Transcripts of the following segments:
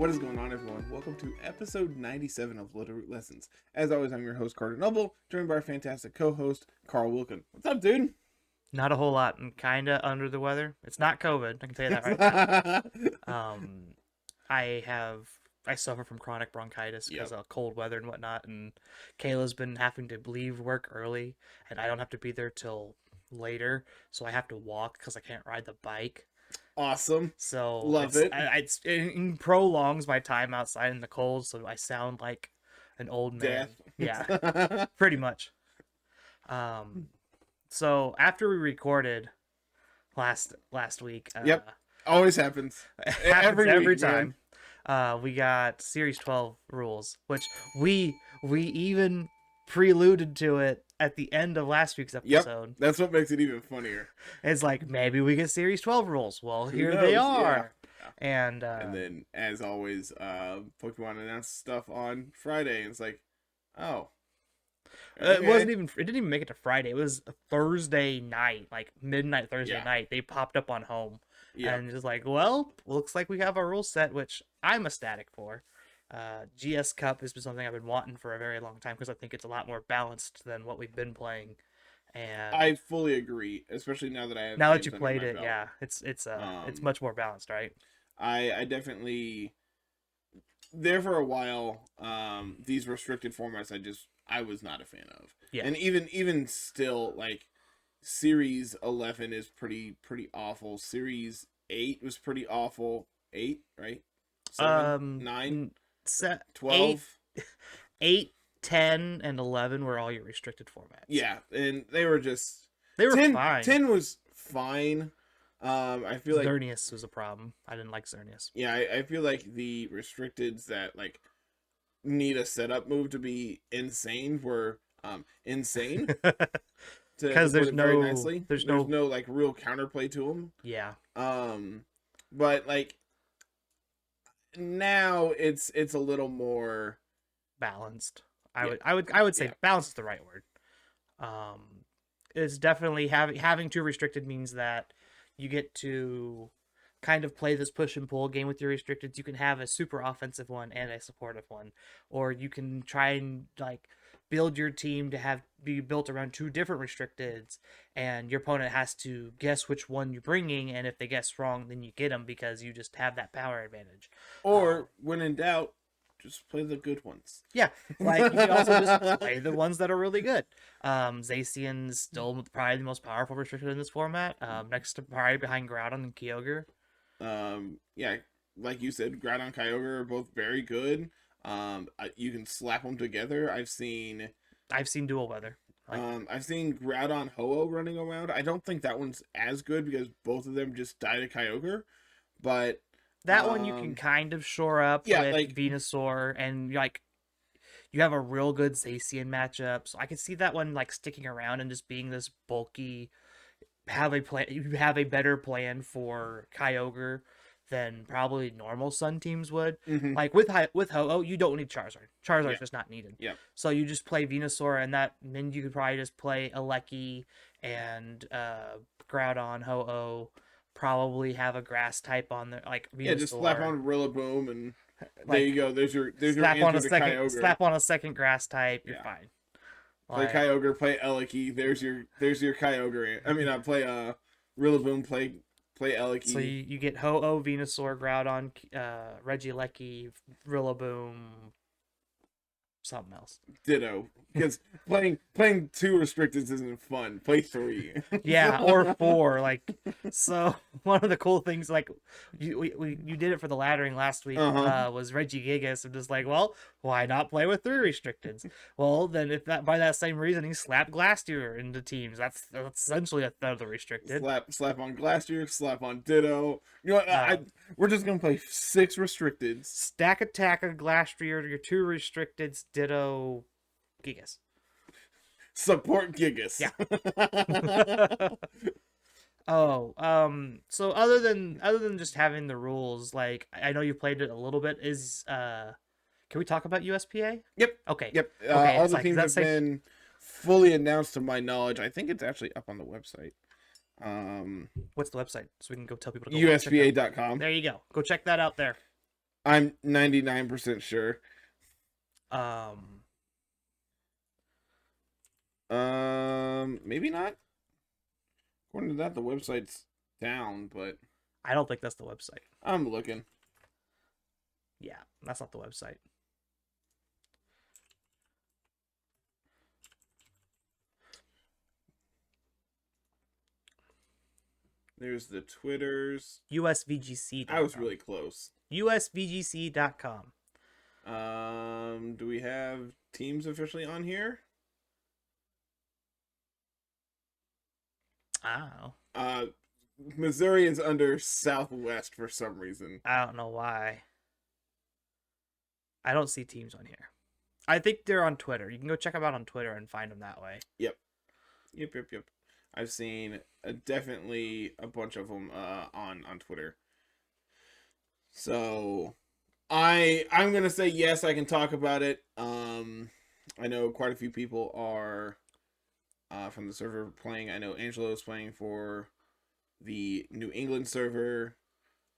What is going on, everyone? Welcome to episode 97 of Littleroot Lessons. As always, I'm your host, Carter Noble, joined by our fantastic co-host, Carl Wilkin. What's up, dude? Not a whole lot. I'm kind of under the weather. It's not COVID. I can tell you that right now. I suffer from chronic bronchitis because of cold weather and whatnot. And Kayla's been having to leave work early, and I don't have to be there till later. So I have to walk because I can't ride the bike. Awesome. So Love it. It prolongs my time outside in the cold, so I sound like an old man. Death. Yeah, pretty much. So after we recorded last week, Always happens. Every time. We got Series 12 rules, which we even preluded to it at the end of last week's episode. Yep, that's what makes it even funnier. It's like, maybe we get Series 12 rules. Well, here they are. Yeah. And then, as always, Pokemon announced stuff on Friday, and it's like, oh. Okay. It didn't even make it to Friday. It was a Thursday night, like midnight Thursday night. They popped up on home. Yeah. And just like, well, looks like we have a rule set, which I'm ecstatic for. GS Cup has been something I've been wanting for a very long time because I think it's a lot more balanced than what we've been playing. And I fully agree, especially now that I have. Now that you played it, yeah, it's much more balanced, right? I definitely there for a while. These restricted formats, I was not a fan of. Yeah, and even still, like Series 11 is pretty awful. Series 8 was pretty awful. 8, right? 7, 9, 12, 8, 10, and 11 were all your restricted formats. Yeah, and they were 10, fine. 10 was fine. I feel like Xerneas was a problem. I didn't like Xerneas. Yeah, I feel like the restricteds that like need a setup move to be insane were insane. Because there's no like real counterplay to them. Yeah. But like now it's a little more balanced. I would say balanced is the right word. It's definitely having two restricted means that you get to kind of play this push and pull game with your restricted. You can have a super offensive one and a supportive one, or you can try and like build your team to be built around two different restricteds, and your opponent has to guess which one you're bringing, and if they guess wrong, then you get them because you just have that power advantage. Or when in doubt, just play the good ones. Yeah, like you can also just play the ones that are really good. Zacian's still probably the most powerful restricted in this format. Next to probably behind Groudon and Kyogre. Yeah, like you said, Groudon and Kyogre are both very good. You can slap them together. I've seen dual weather. I've seen Groudon Ho-Oh running around. I don't think that one's as good because both of them just die to Kyogre, but that one you can kind of shore up with like Venusaur, and like you have a real good Zacian matchup. So I can see that one like sticking around and just being this bulky. You have a better plan for Kyogre than probably normal Sun teams would. Mm-hmm. Like with Ho-Oh, you don't need Charizard. Charizard's just not needed. Yeah. So you just play Venusaur, and then you could probably just play Alecki and Groudon, Ho-Oh. Probably have a grass type on there, like Venusaur. Yeah, just slap on Rillaboom, and there you go. There's your answer to Kyogre. Slap on a second grass type. You're fine. Play Kyogre, play Alecki. There's your Kyogre. I mean, play Rillaboom, play Alecki. So you get Ho-Oh, Venusaur, Groudon, Regieleki, Rillaboom, something else. Ditto. Because playing 2 restricteds isn't fun. Play 3. Yeah, or 4. Like, so one of the cool things, like you did it for the laddering last week, was Regigigas. I'm just like, well, why not play with 3 restricteds? Well, then if that by that same reasoning, slap Glastier into teams. That's essentially another restricted. Slap on Glastier, slap on Ditto. You know, we're just gonna play 6 restricteds. Stack attack of Glastrier, your 2 restricteds, Ditto, Gigas. Support Gigas. Yeah. So other than just having the rules, like I know you played it a little bit, can we talk about USPA? Yep. Okay. Yep. All the teams have been fully announced to my knowledge. I think it's actually up on the website. What's the website so we can go tell people to go USPA.com. There you go. Go check that out there. I'm 99% sure. Maybe not. According to that, the website's down, but I don't think that's the website. I'm looking. Yeah, that's not the website. There's the Twitters. USVGC.com. I was really close. USVGC.com. Do we have teams officially on here? Oh. Missouri is under Southwest for some reason. I don't know why. I don't see teams on here. I think they're on Twitter. You can go check them out on Twitter and find them that way. Yep. I've seen definitely a bunch of them on Twitter. So I'm gonna say yes, I can talk about it. I know quite a few people are from the server playing. I know Angelo is playing for the New England server.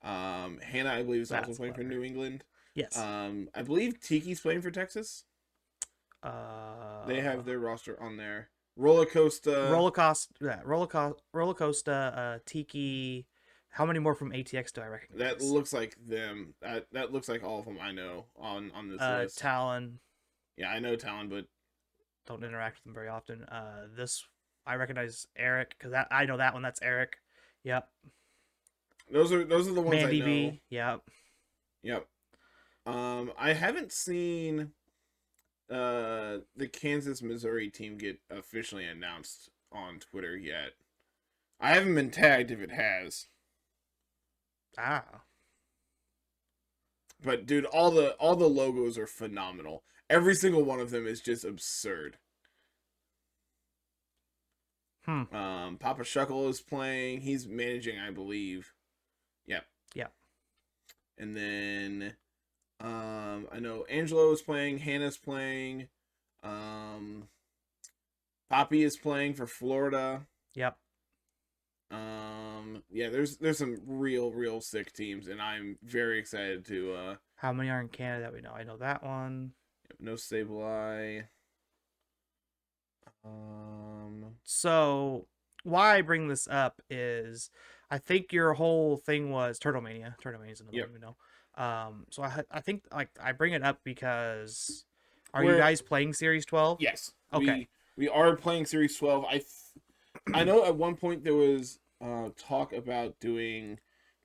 Hannah, I believe, is also playing for New England. Yes. I believe Tiki's playing for Texas. They have their roster on there. Roller Coaster, Tiki. How many more from ATX do I recognize? That looks like them. That looks like all of them I know on this list. Talon. Yeah, I know Talon, but don't interact with them very often. This I recognize Eric because I know that one. That's Eric. Yep. Those are the ones Mandy I know. B. Yep. I haven't seen the Kansas Missouri team get officially announced on Twitter yet. I haven't been tagged if it has. But dude, all the logos are phenomenal. Every single one of them is just absurd. Papa Shuckle is playing. He's managing, I believe. Yep. And then I know Angelo is playing, Hannah's playing, Poppy is playing for Florida. Yep. Yeah, there's some real sick teams, and I'm very excited to how many are in Canada that we know? I know that one. No Sableye. So why I bring this up is I think your whole thing was Turtlemania. Turtlemania is another one we know. So I think like I bring it up because you guys playing Series 12? Yes. Okay. We are playing Series 12. I know at one point there was talk about doing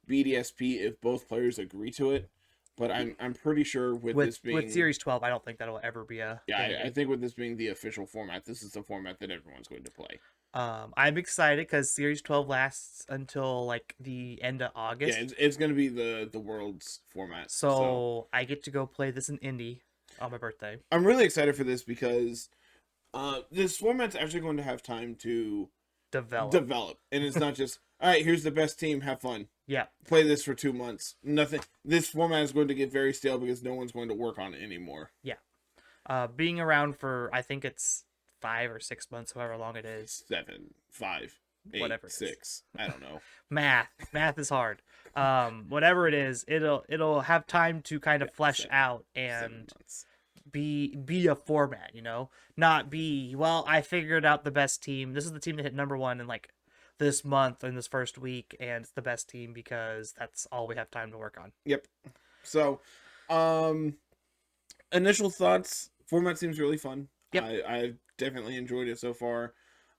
BDSP if both players agree to it, but I'm pretty sure with this being with Series 12, I don't think that'll ever be a I think with this being the official format, this is the format that everyone's going to play. I'm excited because Series 12 lasts until like the end of August. Yeah, it's going to be the world's format. So I get to go play this in Indy on my birthday. I'm really excited for this because this format's actually going to have time to develop, and it's not just all right. Here's the best team. Have fun. Yeah. Play this for 2 months. Nothing. This format is going to get very stale because no one's going to work on it anymore. Yeah. Being around for I think it's 5 or 6 months, however long it is. 7, 5, 8, whatever 6. I don't know. Math is hard. Whatever it is, it'll have time to kind of flesh out and be a format, you know, not be, well, I figured out the best team. This is the team that hit #1 in like this month in this first week, and it's the best team because that's all we have time to work on. Yep. So, initial thoughts. Format seems really fun. Yep. I definitely enjoyed it so far.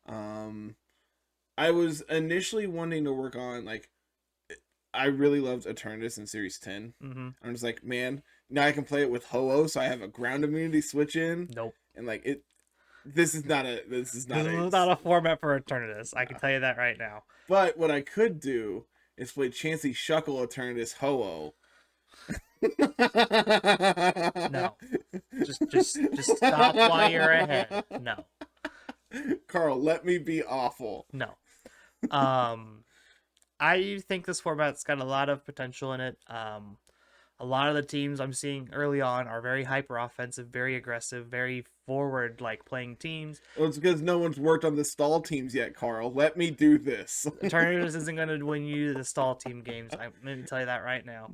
I was initially wanting to work on like. I really loved Eternatus in Series 10. Mm-hmm. I'm just like, man, now I can play it with Ho-Oh, so I have a ground immunity switch in. Nope. And like it, this is not a format for Eternatus. I can tell you that right now. But what I could do is play Chansey Shuckle Eternatus Ho-Oh. No. Just stop while you're ahead. No. Carl, let me be awful. No. I think this format's got a lot of potential in it. A lot of the teams I'm seeing early on are very hyper offensive, very aggressive, very forward like playing teams. Well, it's because no one's worked on the stall teams yet, Carl. Let me do this. Eternatus isn't going to win you the stall team games. I'm going to tell you that right now.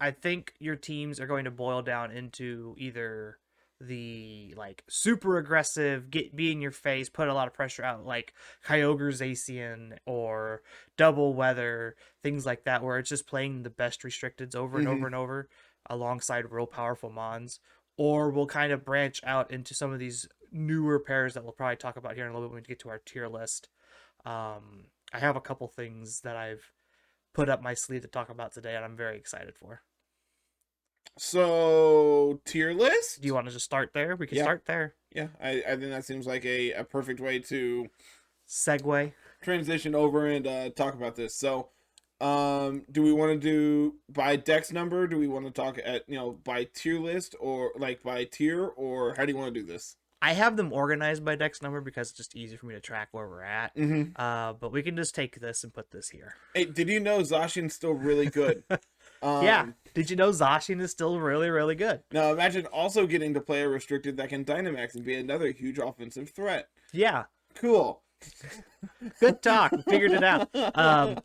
I think your teams are going to boil down into either the like super aggressive, be in your face, put a lot of pressure out, like Kyogre Zacian or Double Weather, things like that, where it's just playing the best restricteds over and over and over alongside real powerful mons, or we'll kind of branch out into some of these newer pairs that we'll probably talk about here in a little bit when we get to our tier list. I have a couple things that I've put up my sleeve to talk about today, and I'm very excited for. So, tier list? Do you want to just start there? We can start there. Yeah, I think that seems like a perfect way to segue, transition over and talk about this. So, do we want to do by dex number? Do we want to talk at, by tier list or like by tier, or how do you want to do this? I have them organized by dex number because it's just easier for me to track where we're at. But we can just take this and put this here. Hey, did you know Zacian's still really good? Yeah. Did you know Zacian is still really, really good? Now imagine also getting to play a restricted that can Dynamax and be another huge offensive threat. Yeah. Cool. Good talk. We figured it out.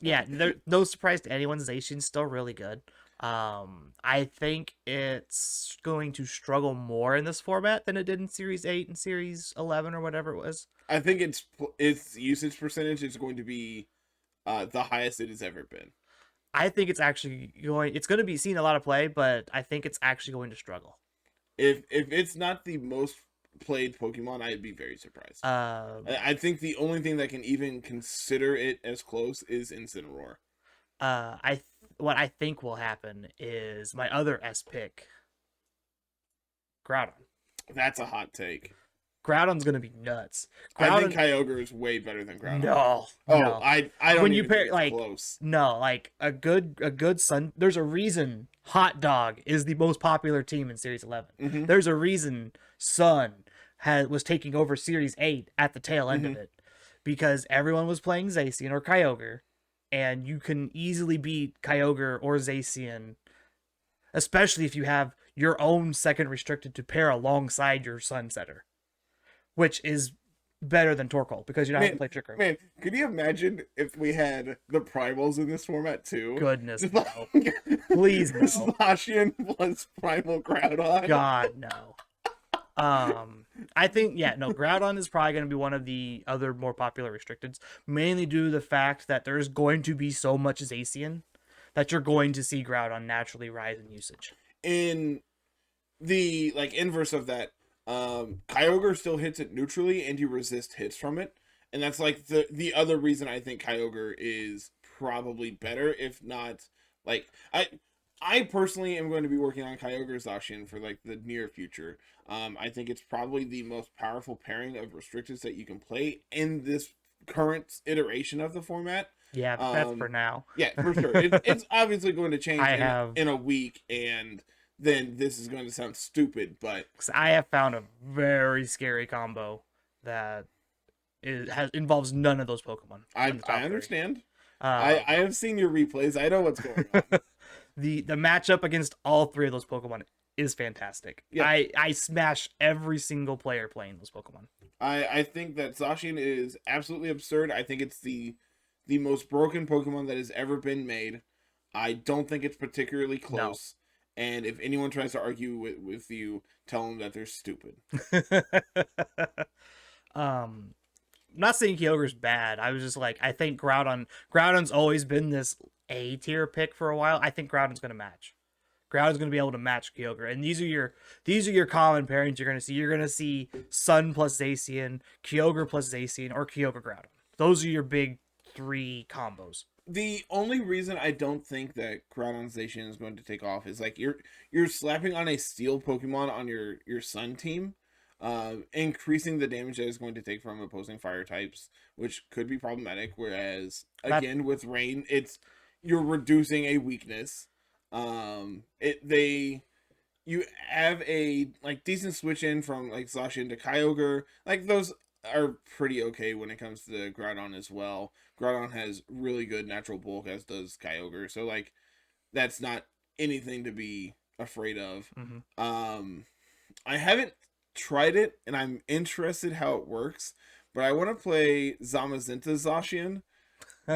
Yeah, no surprise to anyone. Zacian's still really good. I think it's going to struggle more in this format than it did in Series 8 and Series 11 or whatever it was. I think its usage percentage is going to be the highest it has ever been. I think it's actually going to be seeing a lot of play, but I think it's actually going to struggle. If it's not the most played Pokemon, I'd be very surprised. I think the only thing that can even consider it as close is Incineroar. What I think will happen is my other S pick, Groudon. That's a hot take. Groudon's gonna be nuts. I think Kyogre is way better than Groudon. No. I don't. When you pair close. No, like a good Sun. There's a reason Hot Dog is the most popular team in Series 11. There's a reason Sun was taking over Series 8 at the tail end of it, because everyone was playing Zacian or Kyogre, and you can easily beat Kyogre or Zacian, especially if you have your own second restricted to pair alongside your Sun Setter, which is better than Torkoal because you don't have to play Trick Room. Man, could you imagine if we had the primals in this format too? Goodness, no. Please no. Zacian plus Primal Groudon. God, no. I think, Groudon is probably going to be one of the other more popular restricteds, mainly due to the fact that there's going to be so much Zacian that you're going to see Groudon naturally rise in usage. In the inverse of that, Kyogre still hits it neutrally and you resist hits from it, and that's the other reason I think Kyogre is probably better, if not I personally am going to be working on Kyogre Zacian for the near future. I think it's probably the most powerful pairing of restricteds that you can play in this current iteration of the format. Yeah, but that's for now. Yeah, for sure. It's obviously going to change in a week, and then this is going to sound stupid, but I have found a very scary combo that involves none of those Pokemon. I understand. I have seen your replays. I know what's going on. The matchup against all three of those Pokemon is fantastic. Yeah. I smash every single player playing those Pokemon. I think that Zacian is absolutely absurd. I think it's the most broken Pokemon that has ever been made. I don't think it's particularly close. No. And if anyone tries to argue with you, tell them that they're stupid. I'm not saying Kyogre's bad. I was just I think Groudon's always been this A tier pick for a while. I think Groudon's going to match. Groudon's going to be able to match Kyogre, and these are your common pairings you're going to see. You're going to see Sun plus Zacian, Kyogre plus Zacian, or Kyogre Groudon. Those are your big three combos. The only reason I don't think that Groudon Zacian is going to take off is you're slapping on a steel Pokemon on your Sun team, increasing the damage that it's going to take from opposing fire types, which could be problematic. Whereas again with Rain, you're reducing a weakness. You have a decent switch in from Zacian to Kyogre. Those are pretty okay when it comes to Groudon as well. Groudon has really good natural bulk, as does Kyogre. So that's not anything to be afraid of. I haven't tried it, and I'm interested how it works, but I want to play Zamazenta Zacian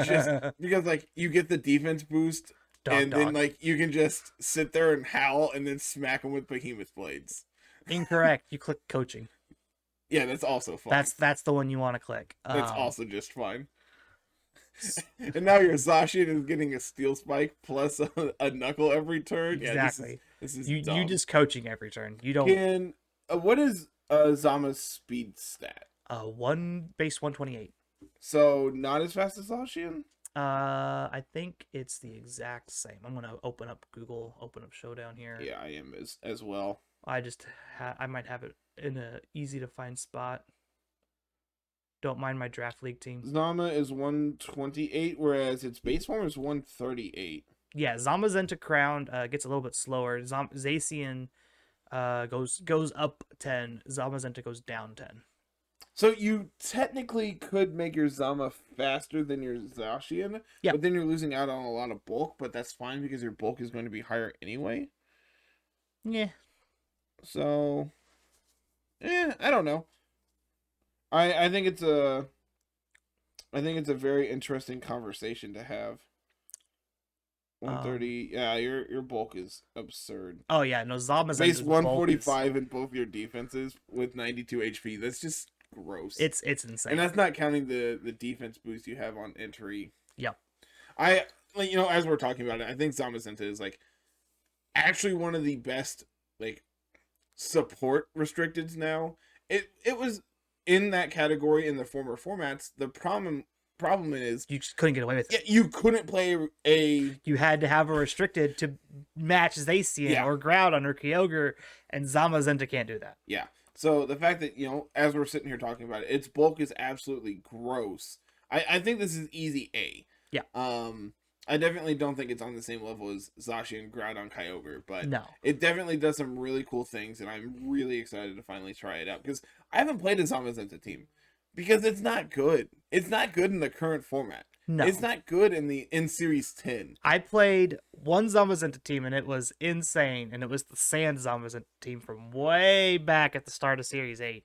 just because you get the defense boost and then like you can just sit there and howl and then smack them with behemoth blades. Incorrect. You click coaching. Yeah, that's also fine. That's the one you want to click. That's also just fine. And now your Zacian is getting a steel spike plus a knuckle every turn. Exactly. Yeah, this is you just coaching every turn. You don't. Can what is Zama's speed stat? 128. So not as fast as Zacian? I think it's the exact same. I'm gonna open up Showdown here. Yeah, I am as well. I might have it in a easy to find spot. Don't mind my draft league team. Zama is 128, whereas its base form is 138. Yeah, Zamazenta Crown gets a little bit slower. Zacian goes up 10. Zamazenta goes down 10. So you technically could make your Zama faster than your Zacian, yep. But then you're losing out on a lot of bulk, but that's fine because your bulk is going to be higher anyway. Yeah. So, I don't know. I think it's a very interesting conversation to have. 130. Yeah, your bulk is absurd. Oh yeah, no, Zamazenta's base 145 in both your defenses with 92 HP. That's just gross. It's insane. And that's not counting the defense boost you have on entry. Yep. As we're talking about it, I think Zamazenta is like actually one of the best like support restricteds now. It was in that category in the former formats. The problem is you just couldn't get away with it. You couldn't play you had to have a restricted to match Zacian or Groudon or Kyogre, and Zamazenta can't do that. Yeah. So the fact that, as we're sitting here talking about it, its bulk is absolutely gross. I think this is easy A. Yeah. I definitely don't think it's on the same level as Zacian, Groudon, Kyogre, but no, it definitely does some really cool things, and I'm really excited to finally try it out because I haven't played a Zamazenta team because it's not good. It's not good in the current format. No, it's not good in Series 10. I played one Zamazenta team and it was insane, and it was the Sand Zamazenta team from way back at the start of Series 8,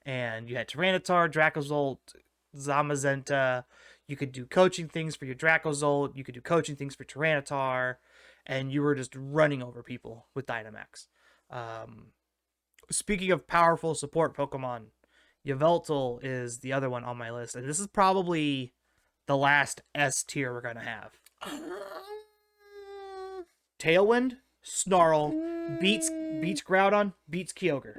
and you had Tyranitar, Dracozolt, Zamazenta. You could do coaching things for your Dracozolt. You could do coaching things for Tyranitar, and you were just running over people with Dynamax. Speaking of powerful support Pokemon, Yveltal is the other one on my list, and this is probably the last S tier we're gonna have. Tailwind, Snarl, beats Groudon, beats Kyogre.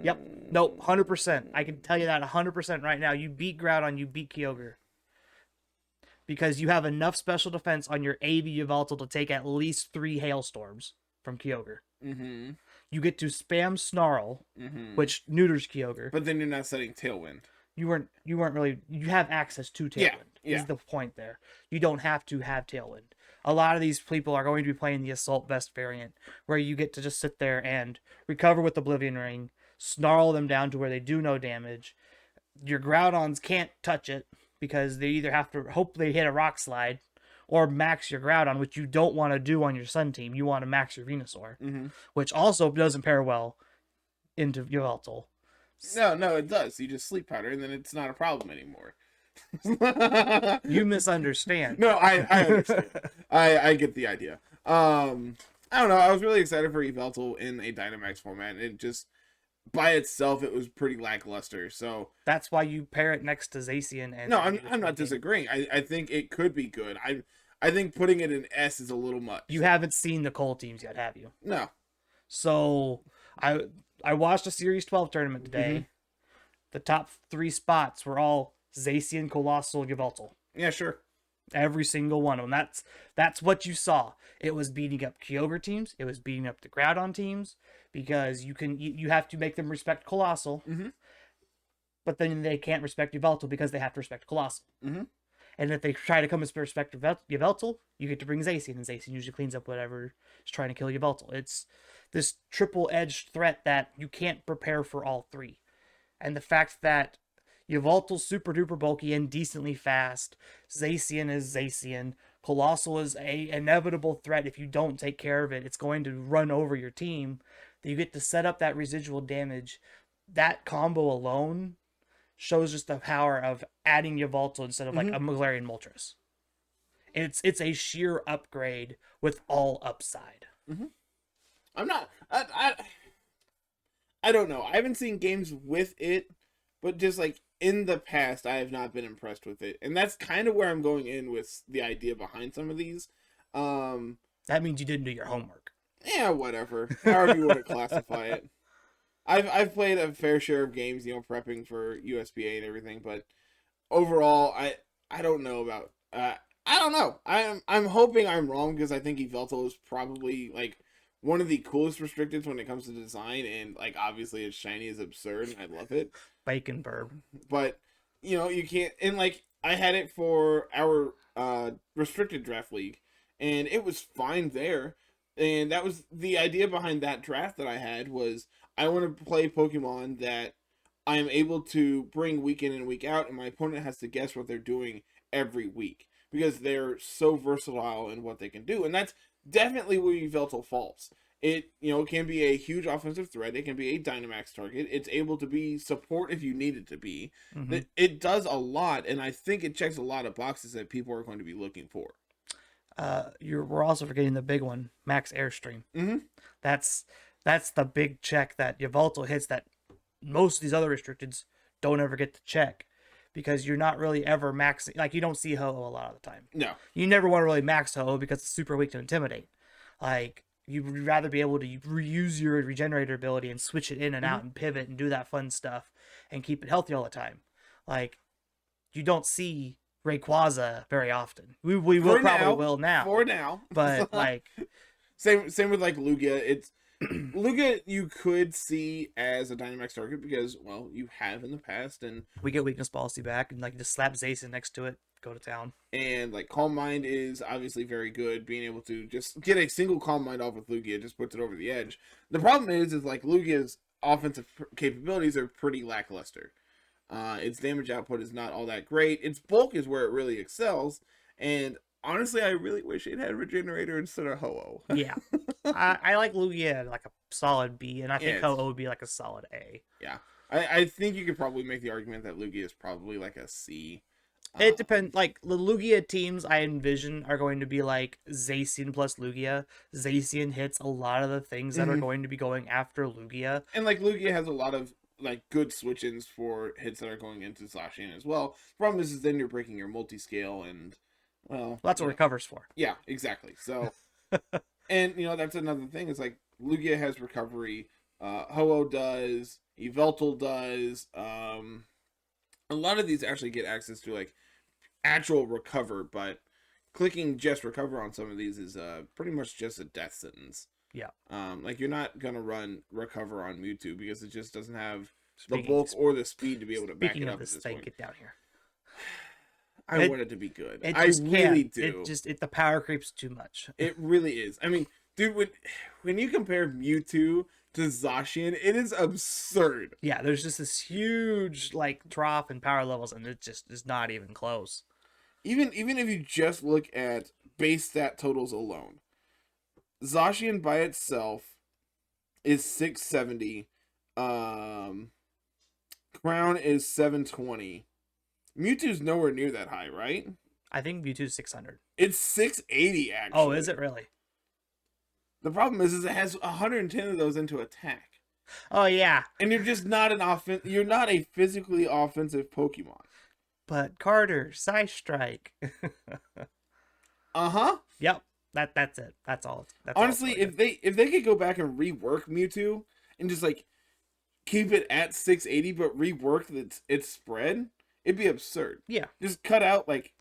Yep. Nope, 100%. I can tell you that 100% right now. You beat Groudon, you beat Kyogre. Because you have enough special defense on your AV Yveltal to take at least 3 hailstorms from Kyogre. Mm-hmm. You get to spam Snarl, which neuters Kyogre. But then you're not setting Tailwind. You weren't really. You have access to Tailwind. Yeah. Is the point there? You don't have to have Tailwind. A lot of these people are going to be playing the Assault Vest variant, where you get to just sit there and recover with Oblivion Ring, snarl them down to where they do no damage. Your Groudons can't touch it because they either have to hope they hit a Rock Slide or max your Groudon, which you don't want to do on your Sun team. You want to max your Venusaur, which also doesn't pair well into Yveltal. No, it does. You just sleep powder, and then it's not a problem anymore. You misunderstand. No, I understand. I get the idea. I don't know. I was really excited for Yveltal in a Dynamax format, and it just by itself it was pretty lackluster. So that's why you pair it next to Zacian. And no, I'm not disagreeing. I think it could be good. I think putting it in S is a little much. You haven't seen the Cole teams yet, have you? No. So I watched a Series 12 tournament today. The top 3 spots were all Zacian, Colossal, Yveltal. Yeah, sure. Every single one of them. That's what you saw. It was beating up Kyogre teams. It was beating up the Groudon teams because you have to make them respect Colossal. But then they can't respect Yveltal because they have to respect Colossal. And if they try to come and respect Yveltal, you get to bring Zacian, and Zacian usually cleans up whatever is trying to kill Yveltal. It's this triple-edged threat that you can't prepare for all 3. And the fact that Yveltal's super duper bulky and decently fast, Zacian is Zacian, Colossal is a inevitable threat. If you don't take care of it, it's going to run over your team. That you get to set up that residual damage. That combo alone shows just the power of adding Yveltal instead of like a Galarian Moltres. It's a sheer upgrade with all upside. Mm-hmm. I'm not. I don't know. I haven't seen games with it, but just like in the past, I have not been impressed with it, and that's kind of where I'm going in with the idea behind some of these. That means you didn't do your homework. Yeah, whatever. However you want to classify it. I've played a fair share of games, prepping for USPA and everything, but overall, I don't know about. I don't know. I'm hoping I'm wrong because I think Yveltal is probably like one of the coolest restricteds when it comes to design, and like obviously its shiny is absurd. And I love it. Bacon burb. But you can't. And like I had it for our restricted draft league, and it was fine there. And that was the idea behind that draft that I had was I want to play Pokemon that I am able to bring week in and week out, and my opponent has to guess what they're doing every week because they're so versatile in what they can do. And that's definitely where Yveltal falls. It, can be a huge offensive threat. It can be a Dynamax target. It's able to be support if you need it to be. Mm-hmm. It does a lot, and I think it checks a lot of boxes that people are going to be looking for. We're also forgetting the big one, Max Airstream. Mm-hmm. That's the big check that Yveltal hits that most of these other restricteds don't ever get to check because you're not really ever maxing. Like, you don't see Ho-Oh a lot of the time. No. You never want to really max Ho-Oh because it's super weak to Intimidate. Like, you'd rather be able to reuse your Regenerator ability and switch it in and out and pivot and do that fun stuff and keep it healthy all the time. Like, you don't see Rayquaza very often. We will probably now. For now. But like same with like Lugia. It's Lugia you could see as a Dynamax target because you have in the past, and we get weakness policy back and like just slap Zacian next to it, go to town. And like Calm Mind is obviously very good, being able to just get a single Calm Mind off with Lugia just puts it over the edge. The problem is like Lugia's offensive capabilities are pretty lackluster. Its damage output is not all that great. Its bulk is where it really excels. And honestly, I really wish it had Regenerator instead of Ho-Oh. Yeah. I like Lugia like a solid B, and I think Ho-Oh would be like a solid A. Yeah. I think you could probably make the argument that Lugia is probably like a C. It depends. Like, the Lugia teams I envision are going to be like Zacian plus Lugia. Zacian hits a lot of the things that are going to be going after Lugia. And like Lugia has a lot of like good switch-ins for hits that are going into Zacian as well. The problem is then you're breaking your multi-scale, and that's what Recover's for. Yeah, exactly. So and that's another thing is like Lugia has recovery, Ho-Oh does, Yveltal does, a lot of these actually get access to like actual recover, but clicking just recover on some of these is pretty much just a death sentence. Yeah. Like you're not gonna run recover on Mewtwo because it just doesn't have the bulk or the speed to be able to back it up. Speaking of this thing, get down here. I want it to be good. I really do. The power creeps too much. It really is. I mean, dude, when you compare Mewtwo to Zacian, it is absurd. Yeah, there's just this huge like drop in power levels, and it just is not even close. Even if you just look at base stat totals alone, Zacian by itself is 670. Crown is 720. Mewtwo's nowhere near that high, right? I think Mewtwo's 600. It's 680 actually. Oh, is it really? The problem is it has 110 of those into attack. Oh yeah. And you're just not you're not a physically offensive Pokemon. But Carter, Psy Strike. Uh-huh. Yep. That's it. That's all. Honestly, if they could go back and rework Mewtwo and just like keep it at 680 but rework its spread, it'd be absurd. Yeah. Just cut out like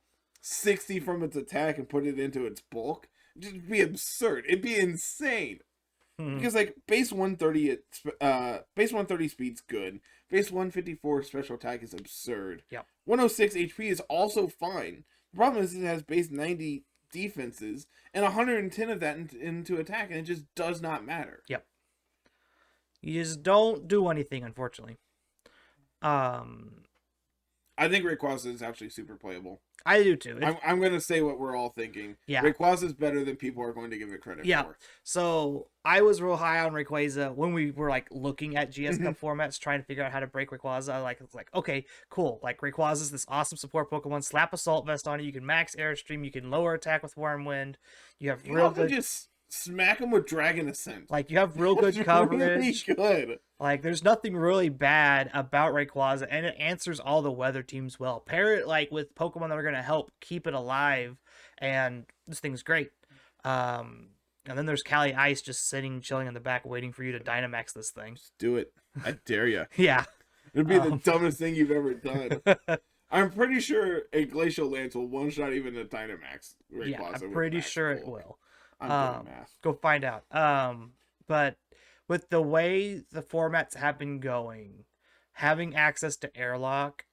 60 from its attack and put it into its bulk. It'd just be absurd. It'd be insane. Because like base 130 speed's good. Base 154 special attack is absurd. Yep. 106 HP is also fine. The problem is it has base 90 defenses and 110 of that into attack, and it just does not matter. Yep. You just don't do anything, unfortunately. I think Rayquaza is actually super playable. I do too. I'm going to say what we're all thinking. Yeah. Rayquaza is better than people are going to give it credit for. So I was real high on Rayquaza when we were like looking at GS Cup formats, trying to figure out how to break Rayquaza. It's like, okay, cool. Like Rayquaza is this awesome support Pokemon. Slap Assault Vest on it. You can max Airstream. You can lower attack with Wyrmwind. You have real good. Just smack him with Dragon Ascent. Like you have real good coverage. Really good. Like there's nothing really bad about Rayquaza, and it answers all the weather teams well. Pair it like with Pokemon that are gonna help keep it alive, and this thing's great. And then there's Cali Ice just sitting, chilling in the back, waiting for you to Dynamax this thing. Just do it. I dare you. Yeah. It'd be the dumbest thing you've ever done. I'm pretty sure a Glacial Lance will one-shot even a Dynamax Rayquaza. Yeah, I'm pretty sure it will. I'm doing math. Go find out. But with the way the formats have been going, having access to Airlock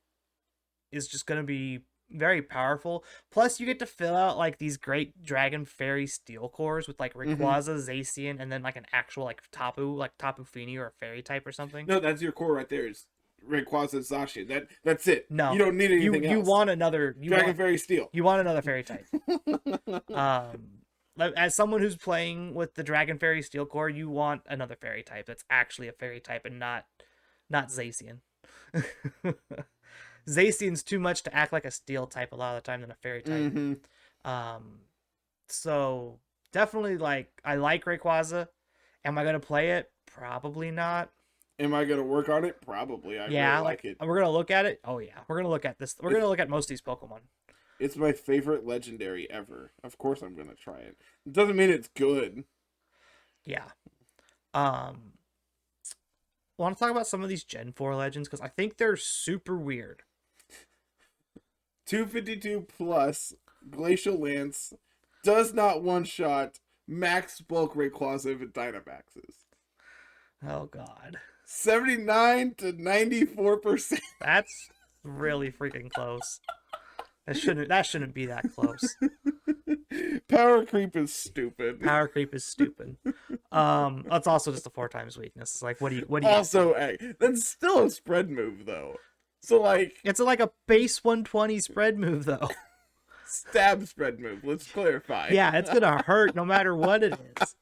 is just going to be very powerful. Plus, you get to fill out like these great Dragon Fairy Steel cores with like Rayquaza, Zacian, and then like an actual like Tapu Fini or a Fairy type or something. No, that's your core right there. It's Rayquaza, Zacian. That's it. No, you don't need anything else. You want another Fairy Steel. You want another Fairy type. As someone who's playing with the Dragon Fairy Steel Core, you want another Fairy type that's actually a Fairy type and not Zacian. Zacian's too much to act like a Steel type a lot of the time than a Fairy type. So definitely I like Rayquaza. Am I gonna play it? Probably not. Am I gonna work on it? Probably. I really like it. We're gonna look at it. Oh yeah, we're gonna look at this. We're gonna look at most of these Pokemon. It's my favorite legendary ever. Of course I'm going to try it. It doesn't mean it's good. Yeah. Want to talk about some of these Gen 4 legends? Because I think they're super weird. 252 plus Glacial Lance does not one-shot max bulk Rayquaza if it Dynamaxes. Oh, God. 79 to 94%. That's really freaking close. That shouldn't be that close. Power creep is stupid. That's also just a 4x weakness. It's like, what do you also, that's still a spread move though. So it's like a base 120 spread move though. Stab spread move. Let's clarify. Yeah, it's gonna hurt no matter what it is.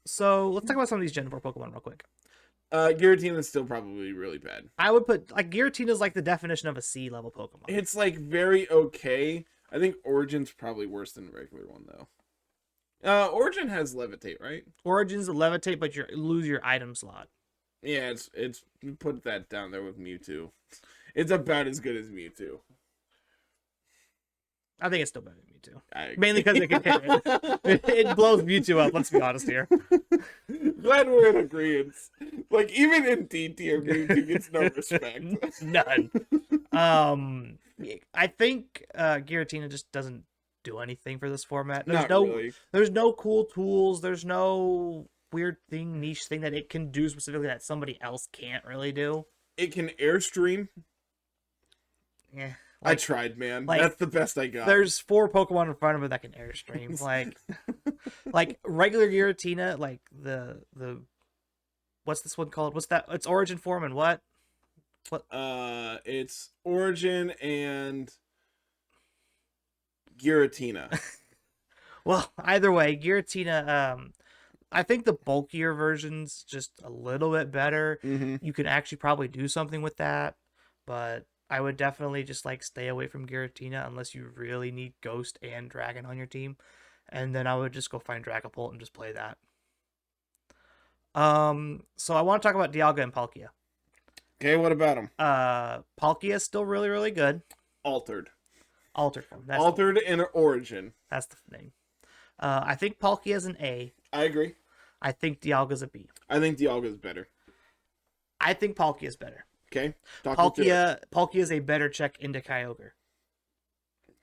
So let's talk about some of these Gen 4 Pokemon real quick. Giratina is still probably really bad. I would put Giratina is like the definition of a C level Pokemon. It's very okay. I think Origin's probably worse than the regular one though. Origin has Levitate, right? Origin's a Levitate, but you lose your item slot. Yeah, it's put that down there with Mewtwo. It's about as good as Mewtwo. I think it's still better than Mewtwo. Mainly because it can hit it. It blows Mewtwo up, let's be honest here. Glad we're in agreement. Even in D tier, Mewtwo gets no respect. None. I think Giratina just doesn't do anything for this format. There's no cool tools. There's no weird niche thing that it can do specifically that somebody else can't really do. It can Airstream. Yeah. I tried, man. That's the best I got. There's 4 Pokemon in front of it that can Airstream. like regular Giratina, like the what's this one called? What's that? It's Origin form and what? What? It's Origin and Giratina. Well, either way, Giratina. I think the bulkier version's just a little bit better. Mm-hmm. You can actually probably do something with that, but I would definitely just stay away from Giratina unless you really need Ghost and Dragon on your team. And then I would just go find Dragapult and just play that. So I want to talk about Dialga and Palkia. Okay, what about them? Palkia is still really, really good. Altered form. Altered and Origin. That's the name. I think Palkia is an A. I agree. I think Dialga's a B. I think Dialga's better. I think Palkia is better. Okay. Palkia is a better check into Kyogre.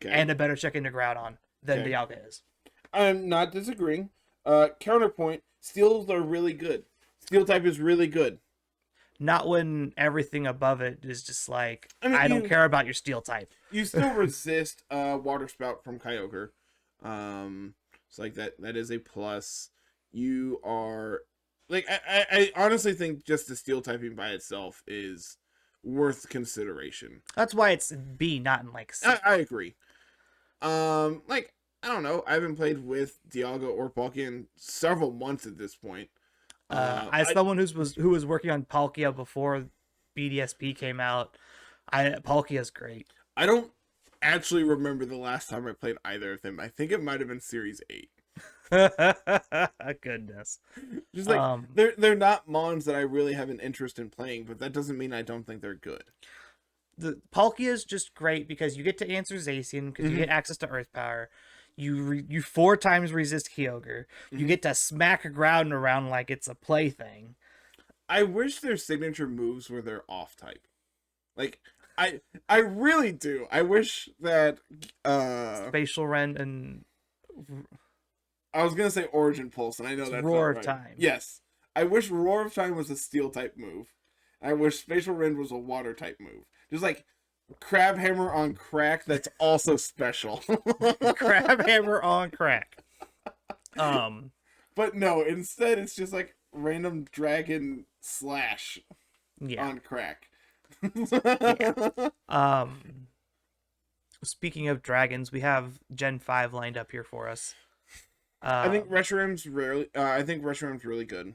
Okay. And a better check into Groudon than Dialga is. I'm not disagreeing. Counterpoint, Steels are really good. Steel type is really good. Not when everything above it is just I don't care about your Steel type. You still resist Water Spout from Kyogre. So that is a plus. You are I honestly think just the Steel typing by itself is worth consideration. That's why it's B, not in like C. I agree. Like, I don't know. I haven't played with Dialga or Palkia in several months at this point. As someone who was working on Palkia before BDSP came out, Palkia's great. I don't actually remember the last time I played either of them. I think it might have been Series 8. Goodness. Just like they're not mons that I really have an interest in playing, but that doesn't mean I don't think they're good. The Palkia is just great because you get to answer Zacian because you get access to Earth Power. You 4 times resist Kyogre. You get to smack a Groudon around like it's a plaything. I wish their signature moves were their off type. Like I really do. I wish that Spatial Rend and I was gonna say Origin Pulse, and I know that's Roar not of right. Time. Yes, I wish Roar of Time was a Steel type move. I wish Spatial Rend was a Water type move. Just like Crab Hammer on crack. That's also special. Crab Hammer on crack. But no. Instead, it's just like random Dragon Slash on crack. Yeah. Speaking of dragons, we have Gen 5 lined up here for us. I think Reshiram's really good.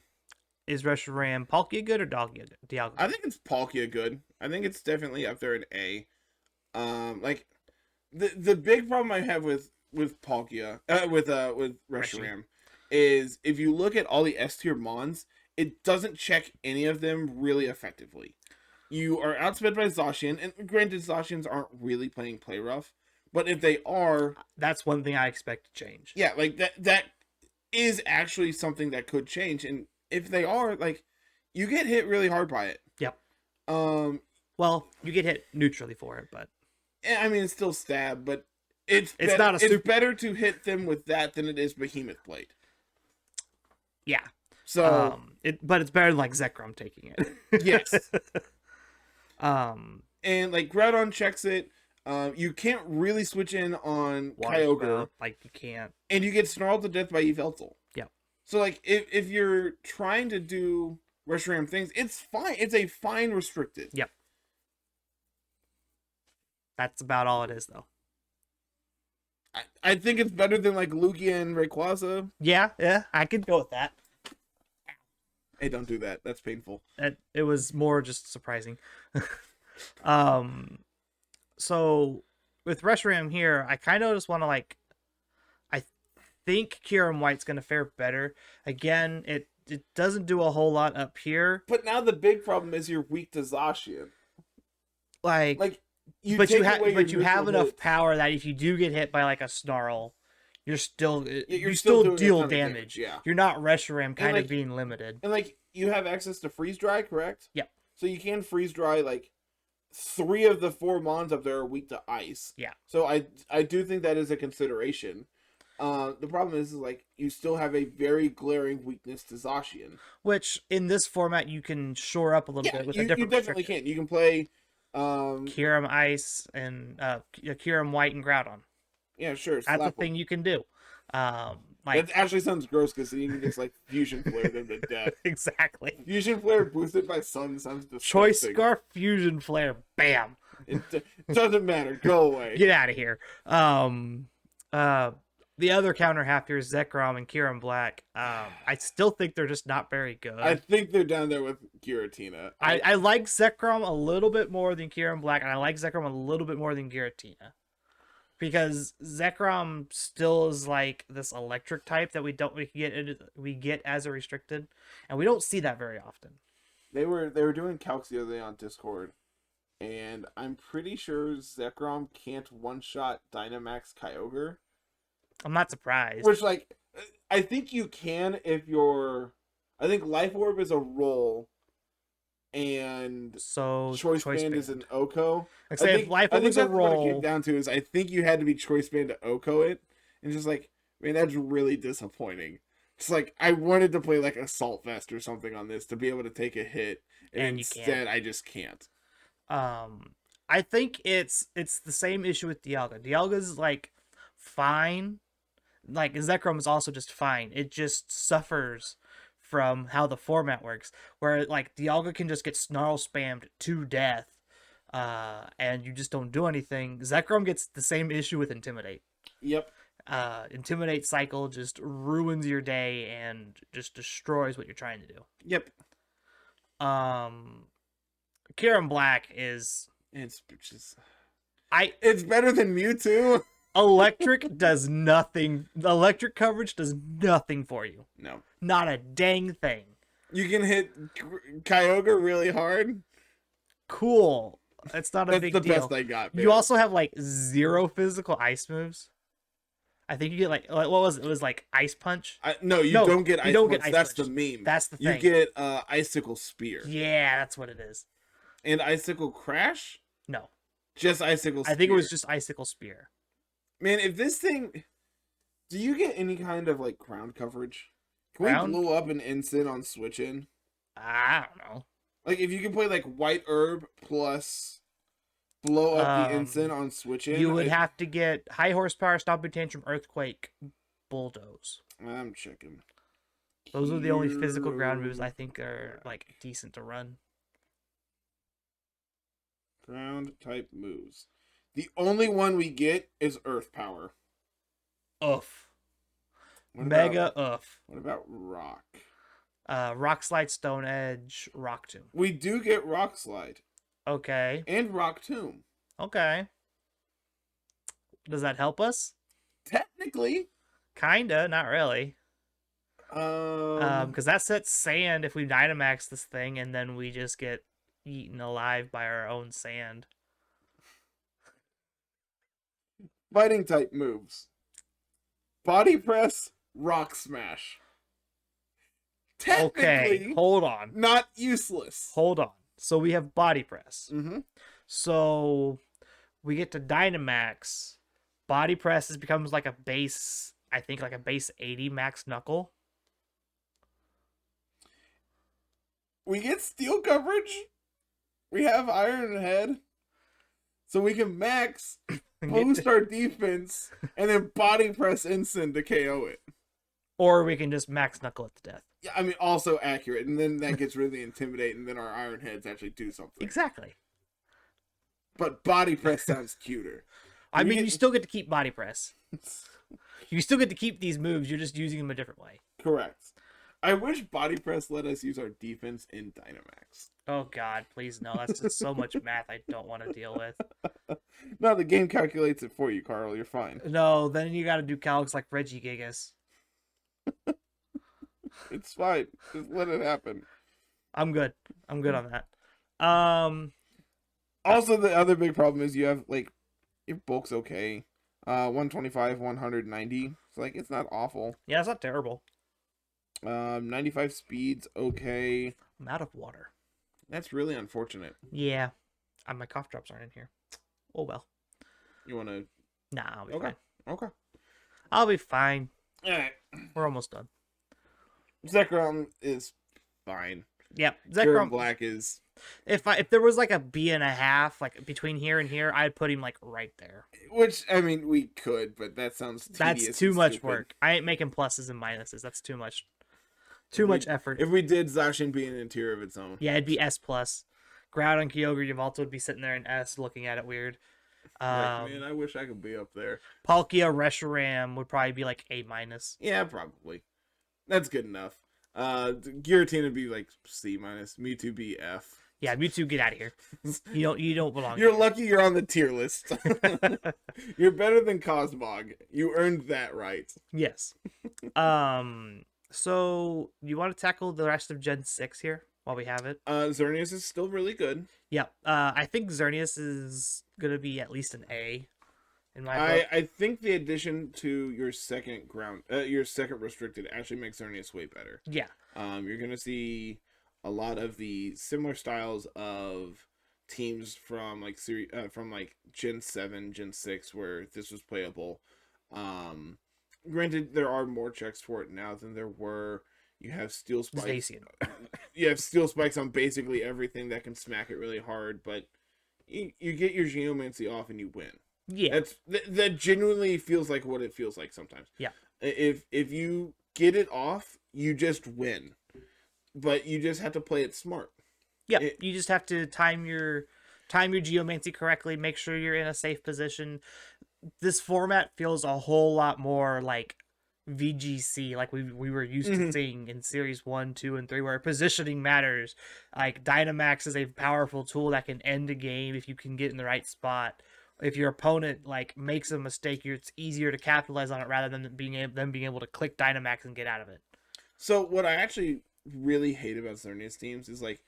Is Reshiram Palkia good or Dialga? I think it's Palkia good. I think it's definitely up there in A. Like the big problem I have with Palkia, with Reshiram, is if you look at all the S tier mons, it doesn't check any of them really effectively. You are outsped by Zacian, and granted, Zacians aren't really playing play rough, but if they are, that's one thing I expect to change. Yeah, like that is actually something that could change, and if they are, like, you get hit really hard by it. Yep. Well, you get hit neutrally for it, but I mean, it's still stab, but it's better to hit them with that than it is Behemoth Blade. Yeah. So but it's better than like Zekrom taking it. Yes. And like Groudon checks it. You can't really switch in on Kyogre. Like you can't. And you get snarled to death by Yveltal. Yep. So like if you're trying to do Reshiram things, it's fine. It's a fine restricted. Yep. That's about all it is though. I think it's better than like Lugia and Rayquaza. Yeah, I could go with that. Hey, don't do that. That's painful. It was more just surprising. So with Reshiram here, I kind of just want to like, I think Kyurem White's going to fare better. Again, it doesn't do a whole lot up here. But now the big problem is you're weak to Zacian. Like you have enough power that if you do get hit by like a Snarl, you still deal damage. Yeah. You're not Reshiram kind of being limited. And like you have access to freeze dry, correct? Yep. So you can freeze dry like 3 of the 4 mons up there are weak to ice. Yeah. So I do think that is a consideration. The problem is like you still have a very glaring weakness to Zacian, which in this format you can shore up a little bit with a different. You definitely can. You can play Kyurem Ice and Kyurem White and Groudon. Yeah, sure. That's a thing you can do. That actually sounds gross because you can just like Fusion Flare them to death. Exactly. Fusion Flare boosted by Sun sounds disgusting. Choice Scarf Fusion Flare. Bam. It doesn't matter. Go away. Get out of here. The other counter half here is Zekrom and Kyurem Black. I still think they're just not very good. I think they're down there with Giratina. I like Zekrom a little bit more than Kyurem Black, and I like Zekrom a little bit more than Giratina. Because Zekrom still is like this electric type that we get as a restricted, and we don't see that very often. They were doing calcs the other day on Discord, and I'm pretty sure Zekrom can't one-shot Dynamax Kyogre. I'm not surprised. Which, like, I think you can if you're... I think Life Orb is a roll, and so Choice Band is an Oko. I think Life Orb is a roll. What it came down to is I think you had to be Choice Band to Oko it, and just like, man, that's really disappointing. It's like, I wanted to play like Assault Vest or something on this to be able to take a hit, and instead I just can't. I think it's the same issue with Dialga. Dialga's like fine. Like Zekrom is also just fine. It just suffers from how the format works, where like Dialga can just get Snarl spammed to death and you just don't do anything, Zekrom gets the same issue with Intimidate. Yep. Intimidate cycle just ruins your day and just destroys what you're trying to do. Yep. Kieran Black is... It's just... It's better than Mewtwo. Electric does nothing. Electric coverage does nothing for you. No. Not a dang thing. You can hit Kyogre really hard. Cool. That's not a big deal. That's the best I got. Man. You also have like 0 physical ice moves. I think you get like what was it? It was like Ice Punch. No, you don't get Ice Punch. That's the meme. That's the thing. You get Icicle Spear. Yeah, that's what it is. And Icicle Crash? No. Just Icicle Spear. I think it was just Icicle Spear. Man, if this thing... Do you get any kind of like ground coverage? Can we blow up an Ensign on Switch In? I don't know. Like if you can play like White Herb plus blow up the Ensign on Switch In. You would have to get High Horsepower, Stomping Tantrum, Earthquake, Bulldoze. I'm checking. Those are the only physical ground moves I think are like decent to run. Ground type moves. The only one we get is Earth Power. Oof. Mega oof. What about Rock? Rock Slide, Stone Edge, Rock Tomb. We do get Rock Slide. Okay. And Rock Tomb. Okay. Does that help us? Technically. Kinda, not really. Because that sets sand if we Dynamax this thing and then we just get eaten alive by our own sand. Fighting type moves. Body Press, Rock Smash. Technically, okay, hold on. Not useless. Hold on. So we have Body Press. Mm-hmm. So we get to Dynamax. Body Press becomes like a base, I think like a base 80 max Knuckle. We get Steel coverage. We have Iron Head. So we can max post our defense and then Body Press Ensign to KO it. Or we can just max Knuckle it to death. Yeah, I mean, also accurate. And then that gets really intimidating. And then our Iron Heads actually do something. Exactly. But Body Press sounds cuter. I mean, you still get to keep Body Press. You still get to keep these moves. You're just using them a different way. Correct. I wish Body Press let us use our defense in Dynamax. Oh, God, please no. That's just so much math I don't want to deal with. No, the game calculates it for you, Carl. You're fine. No, then you got to do calcs like Reggie Gigas. It's fine. Just let it happen. I'm good. I'm good on that. Also, the other big problem is you have, like, your bulk's okay. 125, 190. It's like, it's not awful. Yeah, it's not terrible. 95 speed's okay. I'm out of water. That's really unfortunate. Yeah. My cough drops aren't in here. Oh, well. You want to... Nah, I'll be fine. Okay. I'll be fine. All right. We're almost done. Zekrom is fine. Yep. Zekrom Black is... If there was like a B.5, like between here and here, I'd put him like right there. Which, I mean, we could, but that sounds tedious. That's too much work. I ain't making pluses and minuses. That's too much. Too much effort. If we did, Zacian be an interior of its own. Yeah, it'd be S+. Groudon, Kyogre, Yveltal would be sitting there in S looking at it weird. Man, I wish I could be up there. Palkia, Reshiram would probably be like A-. Yeah, probably. That's good enough. Giratina would be like C-. Mewtwo be F. Yeah, Mewtwo, get out of here. You don't belong. You're lucky you're on the tier list. You're better than Cosmog. You earned that right. Yes. So you want to tackle the rest of Gen 6 here while we have it? Xerneas is still really good. Yeah. I think Xerneas is gonna be at least an A in my book. I think the addition to your second restricted actually makes Xerneas way better. Yeah. You're gonna see a lot of the similar styles of teams from like Gen 7, Gen 6 where this was playable. Granted, there are more checks for it now than there were. You have Steel Spikes. You have Steel Spikes on basically everything that can smack it really hard, but you get your Geomancy off and you win. Yeah. That genuinely feels like what it feels like sometimes. Yeah. If you get it off, you just win. But you just have to play it smart. Yeah, you just have to time your time your Geomancy correctly, make sure you're in a safe position. This format feels a whole lot more like VGC, like we were used to seeing in Series 1, 2, and 3, where positioning matters. Like, Dynamax is a powerful tool that can end a game if you can get in the right spot. If your opponent like makes a mistake, it's easier to capitalize on it rather than being able to click Dynamax and get out of it. So what I actually really hate about Xerneas teams is like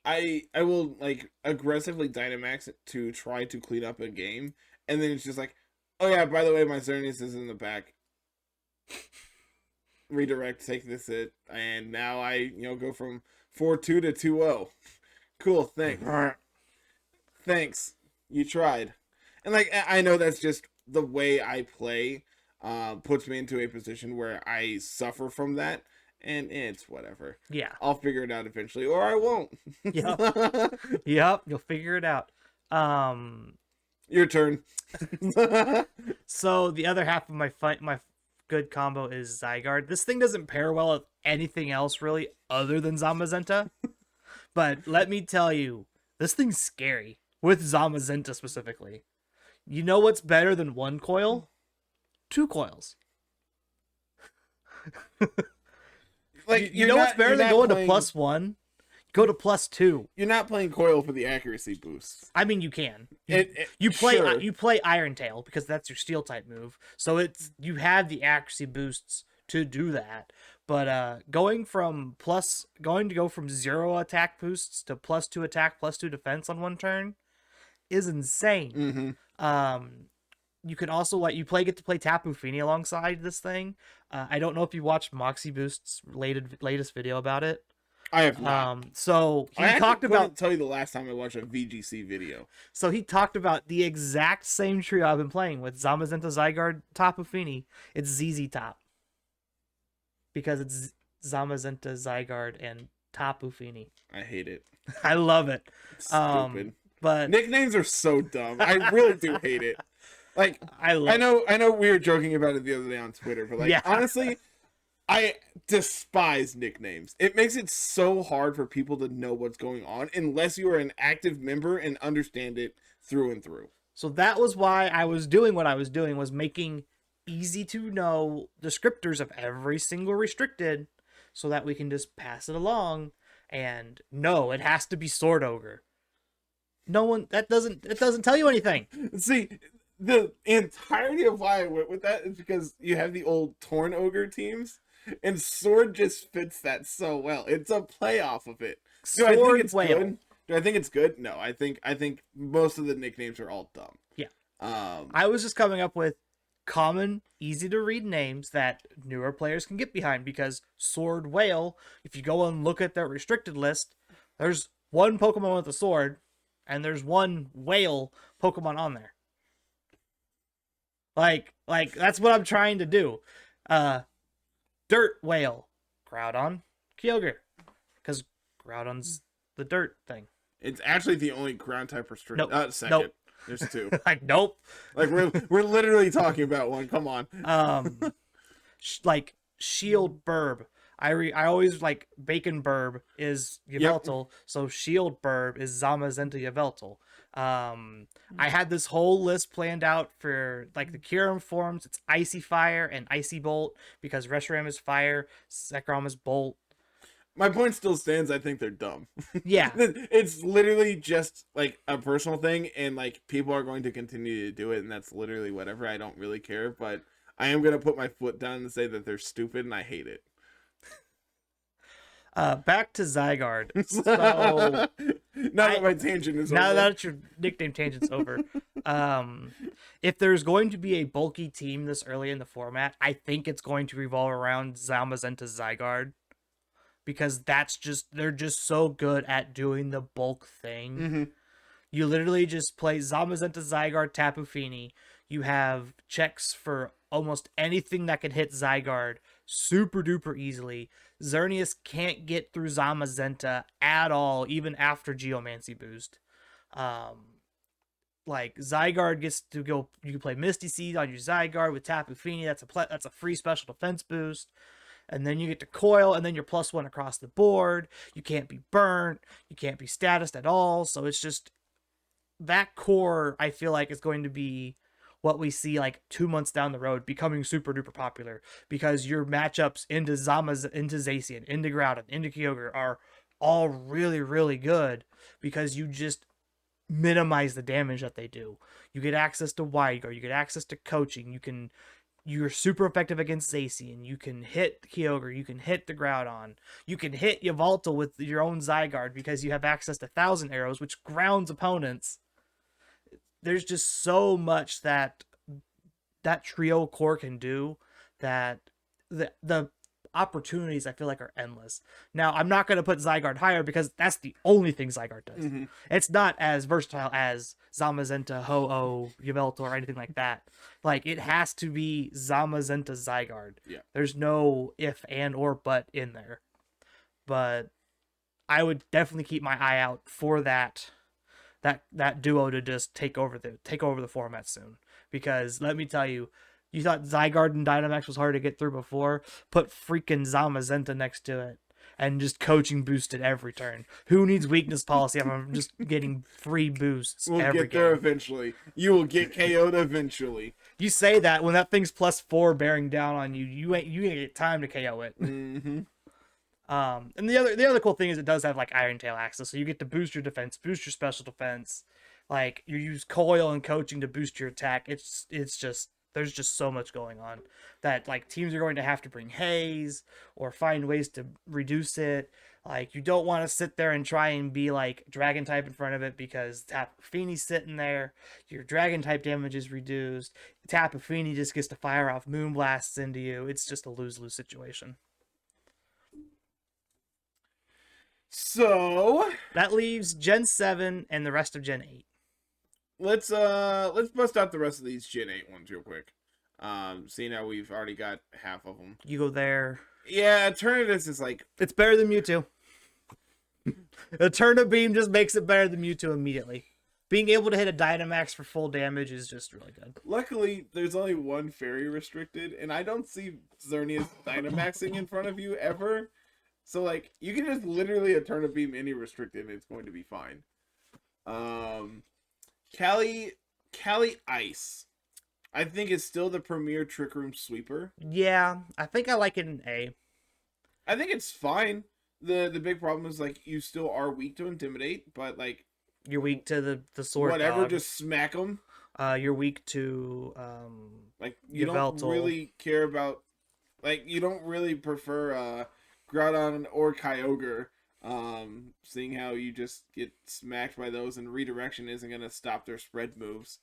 I will like aggressively Dynamax to try to clean up a game, and then it's just like, oh yeah, by the way, my Xerneas is in the back. Redirect, take this hit, and now I go from 4-2 to 2-0. Cool, thanks. You tried. And like I know that's just the way I play, puts me into a position where I suffer from that, and it's whatever. Yeah. I'll figure it out eventually, or I won't. Yep, you'll figure it out. Your turn. So the other half of my good combo is Zygarde. This thing doesn't pair well with anything else really other than Zamazenta. But let me tell you, this thing's scary. With Zamazenta specifically. You know what's better than one coil? 2 coils. Like you know what's better than going to +1? Go to +2. You're not playing coil for the accuracy boost. I mean, you can. You play Iron Tail because that's your Steel type move. So you have the accuracy boosts to do that. But going to go from 0 attack boosts to +2 attack, +2 defense on one turn is insane. You can also get to play Tapu Fini alongside this thing. I don't know if you watched Moxie Boost's latest video about it. I have not. So he talked about. Tell you the last time I watched a VGC video. So he talked about the exact same trio I've been playing with: Zamazenta, Zygarde, Tapu Fini. It's ZZ Top because it's Zamazenta, Zygarde, and Tapu Fini. I hate it. I love it. It's stupid. But nicknames are so dumb. I really do hate it. Like I know we were joking about it the other day on Twitter, but like honestly, I despise nicknames. It makes it so hard for people to know what's going on unless you are an active member and understand it through and through. So that was why I was doing what I was doing, was making easy to know descriptors of every single restricted so that we can just pass it along. And no, it has to be Sword Ogre. It doesn't tell you anything. See, the entirety of why I went with that is because you have the old Torn Ogre teams, and Sword just fits that so well. It's a play off of it. Do I think it's good? Do I think it's good? No, I think most of the nicknames are all dumb. Yeah. I was just coming up with common, easy to read names that newer players can get behind, because Sword Whale, if you go and look at their restricted list, there's one Pokemon with a sword, and there's one whale Pokemon on there. Like that's what I'm trying to do. Dirt Whale, Groudon, Kyogre, because Groudon's the dirt thing. It's actually the only ground type restricted. Nope. Second. Nope. There's 2. Like, nope. Like we're literally talking about one. Come on. Like Shield Burb. I always like Bacon Burb is Yveltal, so Shield Burb is Zamazenta Yveltal. I had this whole list planned out for like the Kyurem forms. It's Icy Fire and Icy Bolt because Reshiram is Fire, Zekrom is Bolt. My point still stands. I think they're dumb. Yeah. It's literally just like a personal thing, and like people are going to continue to do it, and that's literally whatever. I don't really care, but I am going to put my foot down and say that they're stupid, and I hate it. Back to Zygarde. So, now that my tangent is over. Now that your nickname tangent's over. If there's going to be a bulky team this early in the format, I think it's going to revolve around Zamazenta Zygarde. Because they're just so good at doing the bulk thing. You literally just play Zamazenta, Zygarde, Tapu Fini. You have checks for almost anything that can hit Zygarde super duper easily. Xerneas can't get through Zamazenta at all, even after Geomancy boost. Like Zygarde gets to go. You can play Misty Seed on your Zygarde with Tapu Fini. That's a free special defense boost. And then you get to Coil, and then you're +1 across the board. You can't be burnt. You can't be statused at all. So it's just that core, I feel like, is going to be what we see like 2 months down the road becoming super duper popular, because your matchups into into Zacian, into Groudon, into Kyogre are all really, really good, because you just minimize the damage that they do. You get access to Wide Guard, you get access to coaching, you're super effective against Zacian, you can hit Kyogre, you can hit the Groudon, you can hit Yveltal with your own Zygarde because you have access to Thousand Arrows, which grounds opponents. There's just so much that trio core can do, that the opportunities, I feel like, are endless. Now, I'm not going to put Zygarde higher because that's the only thing Zygarde does. Mm-hmm. It's not as versatile as Zamazenta, Ho-Oh, Yveltal, or anything like that. Like, it has to be Zamazenta Zygarde. Yeah. There's no if and or but in there. But I would definitely keep my eye out for that duo to just take over the format soon. Because let me tell you, you thought Zygarde and Dynamax was hard to get through before? Put freaking Zamazenta next to it and just coaching boosted every turn. Who needs weakness policy? I'm just getting free boosts. We'll get there eventually. You will get KO'd eventually. You say that when that thing's +4 bearing down on you, you ain't get time to KO it. Mm-hmm. And the other cool thing is it does have like Iron Tail access, so you get to boost your defense, boost your special defense. Like, you use coil and coaching to boost your attack. It's just, there's just so much going on that like teams are going to have to bring haze or find ways to reduce it. Like, you don't want to sit there and try and be like dragon type in front of it, because Tapu Fini's sitting there, your dragon type damage is reduced, Tapu Fini just gets to fire off moon blasts into you. It's just a lose-lose situation. So that leaves Gen 7 and the rest of Gen 8. Let's bust out the rest of these Gen 8 ones real quick. Seeing how we've already got half of them. You go there. Yeah, Eternatus is like... It's better than Mewtwo. Eterna Beam just makes it better than Mewtwo immediately. Being able to hit a Dynamax for full damage is just really good. Luckily, there's only one Fairy restricted, and I don't see Xerneas Dynamaxing in front of you ever. So, like, you can just literally Eterna Beam any restricted and it's going to be fine. Cali Ice, I think, is still the premier Trick Room sweeper. Yeah, I think I like it in A. I think it's fine. The big problem is, like, you still are weak to Intimidate, but, like... You're weak to the Sword whatever, dog. just smack them. You're weak to, like, you Yveltal. Don't really care about... Like, you don't really prefer, Groudon or Kyogre. Seeing how you just get smacked by those, and redirection isn't going to stop their spread moves.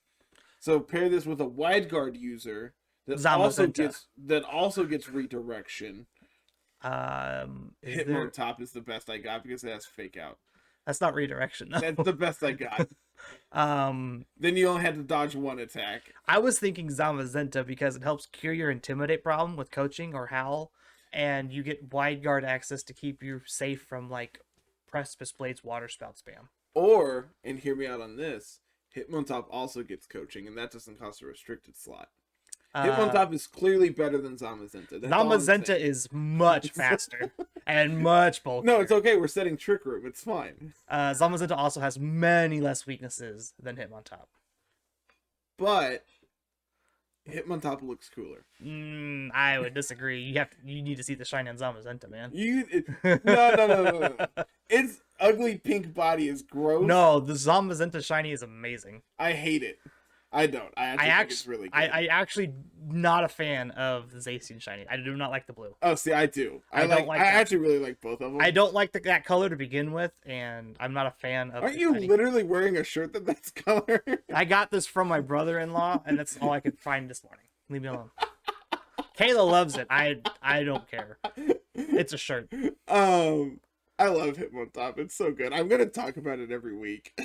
So pair this with a Wide Guard user that also gets redirection. Hitmontop is the best I got because it has Fake Out. That's not redirection, though. That's the best I got. Then you only had to dodge one attack. I was thinking Zamazenta because it helps cure your Intimidate problem with coaching or Howl, and you get Wide Guard access to keep you safe from like Precipice Blade's Water Spout spam. Or, and hear me out on this, Hitmontop also gets coaching, and that doesn't cost a restricted slot. Hitmontop is clearly better than Zamazenta. Zamazenta is much faster and much bulkier. No, it's okay. We're setting Trick Room. It's fine. Zamazenta also has many less weaknesses than Hitmontop. But Hitmontop looks cooler. I would disagree. You need to see the shine on Zamazenta, man. No. Its ugly pink body is gross. No, the Zamazenta shiny is amazing. I hate it. I don't. I think it's really good. I actually not a fan of the Zacian shiny. I do not like the blue. Oh, see, I do. I actually really like both of them. I don't like that color to begin with, and I'm not a fan of. Aren't you literally wearing a shirt that's color? I got this from my brother-in-law, and that's all I could find this morning. Leave me alone. Kayla loves it. I don't care. It's a shirt. I love Hitmontop. It's so good. I'm gonna talk about it every week.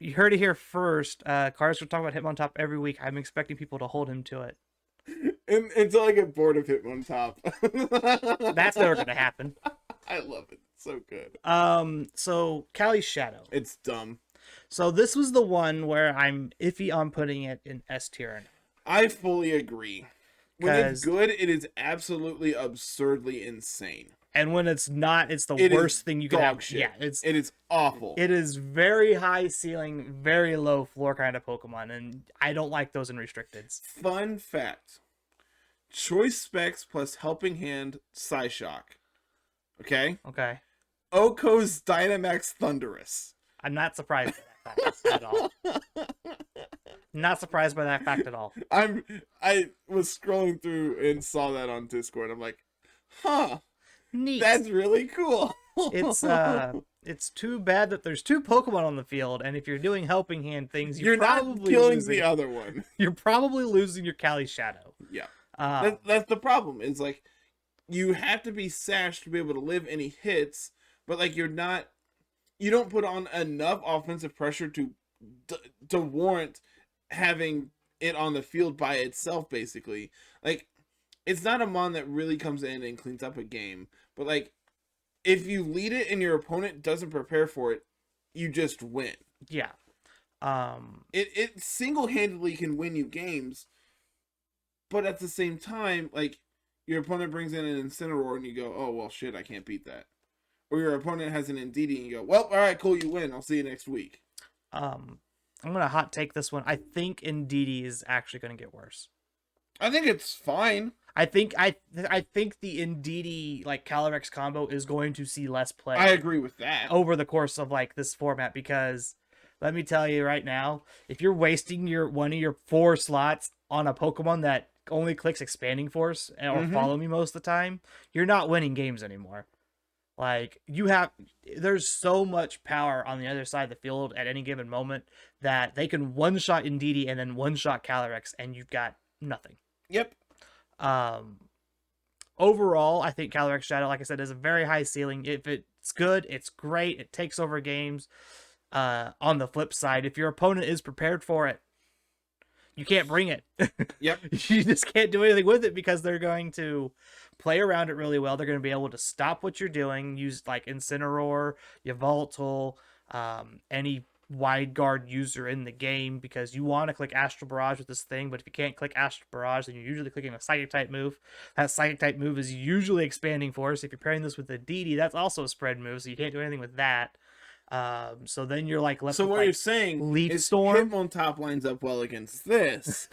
You heard it here first. Cars will talk about Hitmontop every week. I'm expecting people to hold him to it. Until I get bored of Hitmontop. That's never gonna happen. I love it. It's so good. So Cali's Shadow. It's dumb. So this was the one where I'm iffy on putting it in S tier. I fully agree. When it's good, it is absolutely absurdly insane. And when it's not, it's the worst thing you can have. Shit. Yeah, it is awful. It is very high ceiling, very low floor kind of Pokemon, and I don't like those in restricteds. Fun fact: Choice Specs plus Helping Hand Psyshock. Okay. Okay. Oko's Dynamax Thunderous. I'm not surprised by that fact at all. Not surprised by that fact at all. I was scrolling through and saw that on Discord. I'm like, huh. Neat. That's really cool. It's too bad that there's 2 Pokemon on the field, and if you're doing Helping Hand things, you're probably not killing the other one. You're probably losing your Cali Shadow. Yeah. That's the problem. Is like you have to be Sash to be able to live any hits, but like you don't put on enough offensive pressure to warrant having it on the field by itself. Basically, like it's not a mon that really comes in and cleans up a game, but like if you lead it and your opponent doesn't prepare for it, you just win. Yeah. It single-handedly can win you games, but at the same time, like your opponent brings in an Incineroar and you go, oh well shit, I can't beat that. Or your opponent has an Indeedee and you go, well, alright, cool, you win. I'll see you next week. I'm gonna hot take this one. I think Indeedee is actually gonna get worse. I think it's fine. I think the Indeedee like Calyrex combo is going to see less play. I agree with that. Over the course of like this format, because let me tell you right now, if you're wasting one of your 4 slots on a Pokemon that only clicks Expanding Force or Follow Me most of the time, you're not winning games anymore. Like there's so much power on the other side of the field at any given moment that they can one-shot Indeedee and then one-shot Calyrex and you've got nothing. Yep. Overall, I think Calyrex Shadow, like I said, is a very high ceiling. If it's good, it's great. It takes over games. On the flip side, if your opponent is prepared for it, you can't bring it. Yep. You just can't do anything with it because they're going to play around it really well. They're going to be able to stop what you're doing, use like Incineroar, Yveltal, any wide guard user in the game, because you want to click Astral Barrage with this thing, but if you can't click Astral Barrage, then you're usually clicking a Psychic type move. That Psychic type move is usually Expanding Force. If you're pairing this with a DD, that's also a spread move, so you can't do anything with that. So then you're like left. So with, what like, you're saying Leaf is Storm. Hitmontop lines up well against this.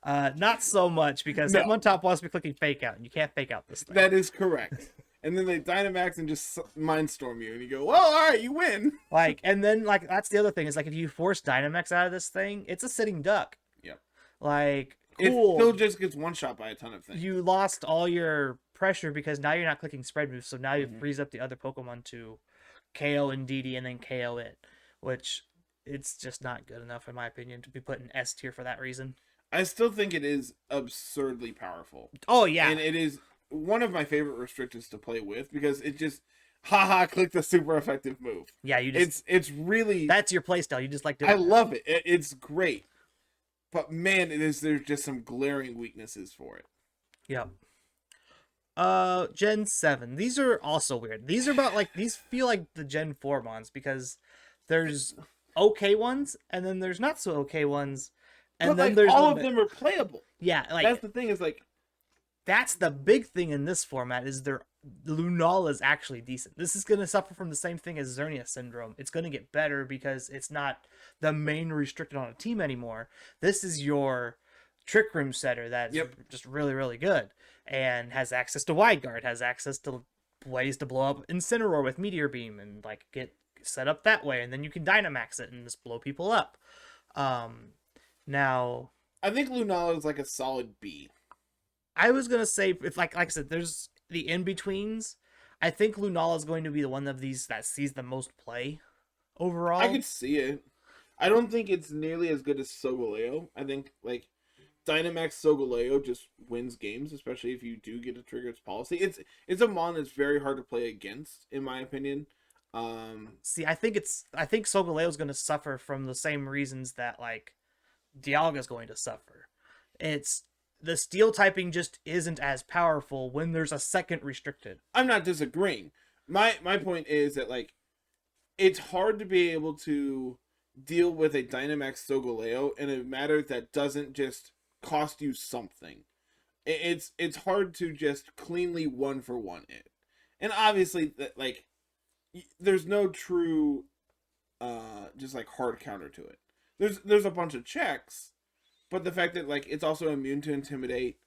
Not so much, because Hitmontop wants to be clicking Fake Out, and you can't Fake Out this thing. That is correct. And then they Dynamax and just Mindstorm you, and you go, well, all right, you win. Like, and then like that's the other thing is like if you force Dynamax out of this thing, it's a sitting duck. Yep. Like, It cool. still just gets one shot by a ton of things. You lost all your pressure because now you're not clicking spread moves, so now you freeze up the other Pokemon to KO Indeedee and then KO it, which it's just not good enough in my opinion to be put in S tier for that reason. I still think it is absurdly powerful. Oh yeah, and it is one of my favorite restrictors to play with because it just click the super effective move. Yeah, you just it's really that's your playstyle. You just like doing I love it. It's great. But man, there's just some glaring weaknesses for it. Yep. Gen 7. These are also weird. These are about like these feel like the Gen 4 mons because there's okay ones and then there's not so okay ones. And but then like, there's all of them are playable. Yeah, like that's the thing is like that's the big thing in this format is Lunala is actually decent. This is going to suffer from the same thing as Xerneas Syndrome. It's going to get better because it's not the main restricted on a team anymore. This is your Trick Room setter that's just really, really good and has access to Wide Guard, has access to ways to blow up Incineroar with Meteor Beam and like get set up that way. And then you can Dynamax it and just blow people up. Now, I think Lunala is like a solid B. I was going to say, if like I said, there's the in-betweens. I think Lunala is going to be the one of these that sees the most play overall. I could see it. I don't think it's nearly as good as Solgaleo. I think like Dynamax Solgaleo just wins games, especially if you do get a trigger its policy. It's a mon that's very hard to play against, in my opinion. See, I think Solgaleo is going to suffer from the same reasons that like Dialga is going to suffer. It's the steel typing just isn't as powerful when there's a second restricted. I'm not disagreeing. My point is that like it's hard to be able to deal with a Dynamax Solgaleo in a matter that doesn't just cost you something. it's hard to just cleanly one for one it, and obviously that like there's no true just like hard counter to it. There's a bunch of checks, but the fact that like it's also immune to intimidate,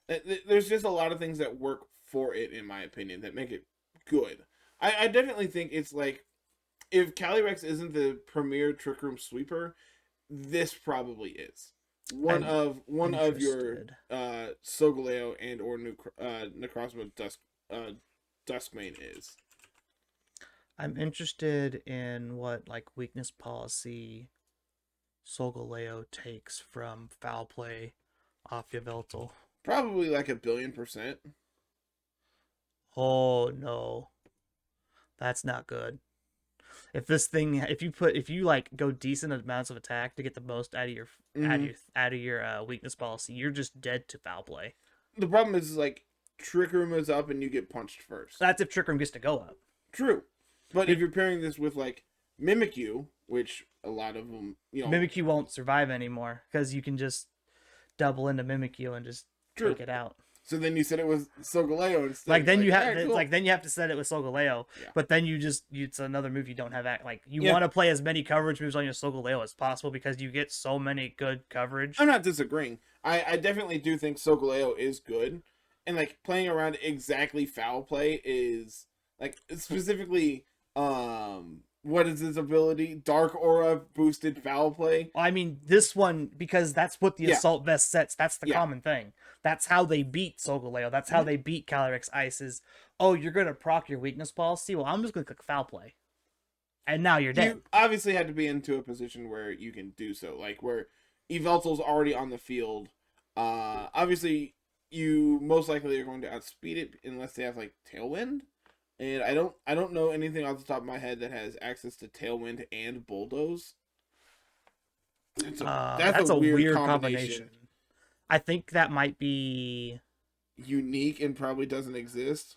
there's just a lot of things that work for it in my opinion that make it good. I definitely think it's like if Calyrex isn't the premier Trick Room sweeper, this probably is one of your Solgaleo and or Necrozma Duskmane is. I'm interested in what like weakness policy Solgaleo takes from foul play off Yveltal. Probably like 1,000,000,000%. Oh no, that's not good. If you like go decent amounts of attack to get the most out of your weakness policy, you're just dead to foul play. The problem is like Trick Room is up and you get punched first. That's if Trick Room gets to go up. True, but if you're pairing this with like Mimikyu, which a lot of them, Mimikyu won't survive anymore because you can just double into Mimikyu and just take it out. So then you said it was Solgaleo instead. Like then you have then you have to set it with Solgaleo, but then it's another move you don't have want to play as many coverage moves on your Solgaleo as possible because you get so many good coverage. I'm not disagreeing. I definitely do think Solgaleo is good, and like playing around exactly foul play is like specifically what is his ability? Dark Aura boosted foul play. I mean, this one, because that's what the Assault Vest sets. That's the common thing. That's how they beat Solgaleo. That's how they beat Calyrex Ice is, oh, you're going to proc your weakness policy? Well, I'm just going to click foul play. And now you're dead. You obviously had to be into a position where you can do so. Like, where Yveltal's already on the field. Obviously, you most likely are going to outspeed it unless they have, like, Tailwind. And I don't know anything off the top of my head that has access to Tailwind and Bulldoze. That's a weird combination. I think that might be unique and probably doesn't exist.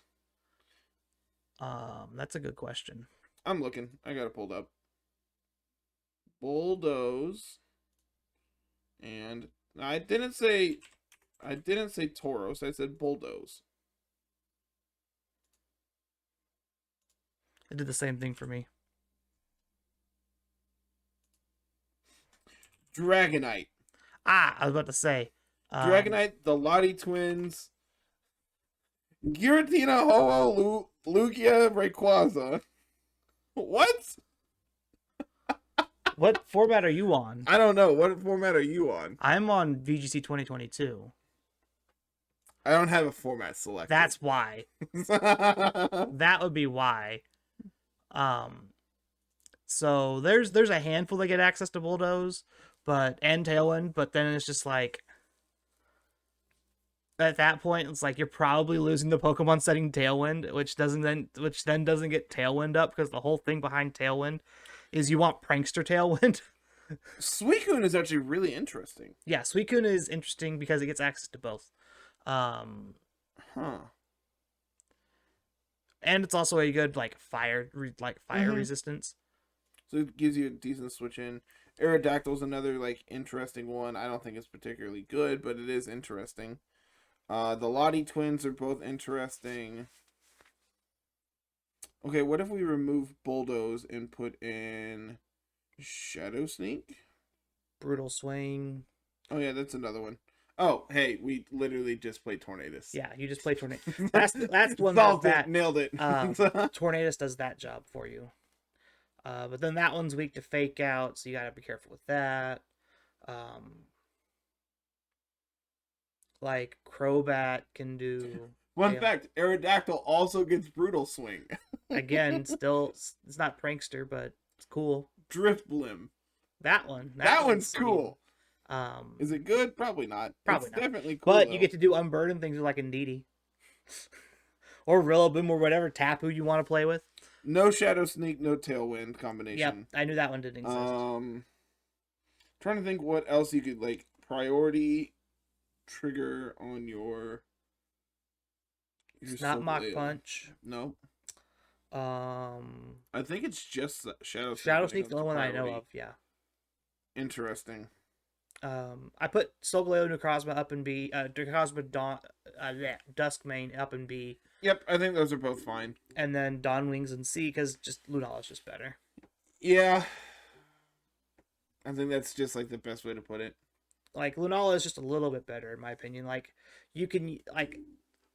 That's a good question. I'm looking. I got it pulled up. Bulldoze. And I didn't say Tauros. I said Bulldoze. It did the same thing for me. Dragonite. I was about to say. Dragonite, the Lottie twins. Giratina, Ho-Oh, Lugia, Rayquaza. What? What format are you on? I don't know. What format are you on? I'm on VGC 2022. I don't have a format selected. That's why. That would be why. So there's a handful that get access to Bulldoze, and Tailwind, but then it's just like at that point it's like you're probably losing the Pokemon setting Tailwind, which then doesn't get Tailwind up because the whole thing behind Tailwind is you want Prankster Tailwind. Suicune is actually really interesting. Yeah, Suicune is interesting because it gets access to both. And it's also a good fire resistance. So it gives you a decent switch in. Aerodactyl's another interesting one. I don't think it's particularly good, but it is interesting. The Lottie twins are both interesting. Okay, what if we remove Bulldoze and put in Shadow Sneak? Brutal Swing. Oh yeah, that's another one. Oh, hey, we literally just played Tornadus. Yeah, you just played Tornadus. That's the one that nailed it. Tornadus does that job for you. But then that one's weak to Fake Out, so you gotta be careful with that. Crobat can do. Fun fact: Aerodactyl also gets Brutal Swing. Again, still it's not Prankster, but it's cool. Drifblim. That one. That one's cool. Is it good? Probably not. Probably not. Definitely cool. But you get to do Unburden things with Indeedee. Or Rillaboom or whatever Tapu you want to play with. No Shadow Sneak, no Tailwind combination. Yep, I knew that one didn't exist. Trying to think what else you could priority trigger on your it's not Mach Punch. No. I think it's just Shadow Sneak. Shadow Sneak's the only one I know of, yeah. Interesting. I put Solgaleo, Necrozma up in B, Necrozma, Duskmane up in B. Yep, I think those are both fine. And then Dawn Wings in C, because just Lunala is just better. Yeah. I think that's just like the best way to put it. Like, Lunala is just a little bit better, in my opinion. Like, you can, like,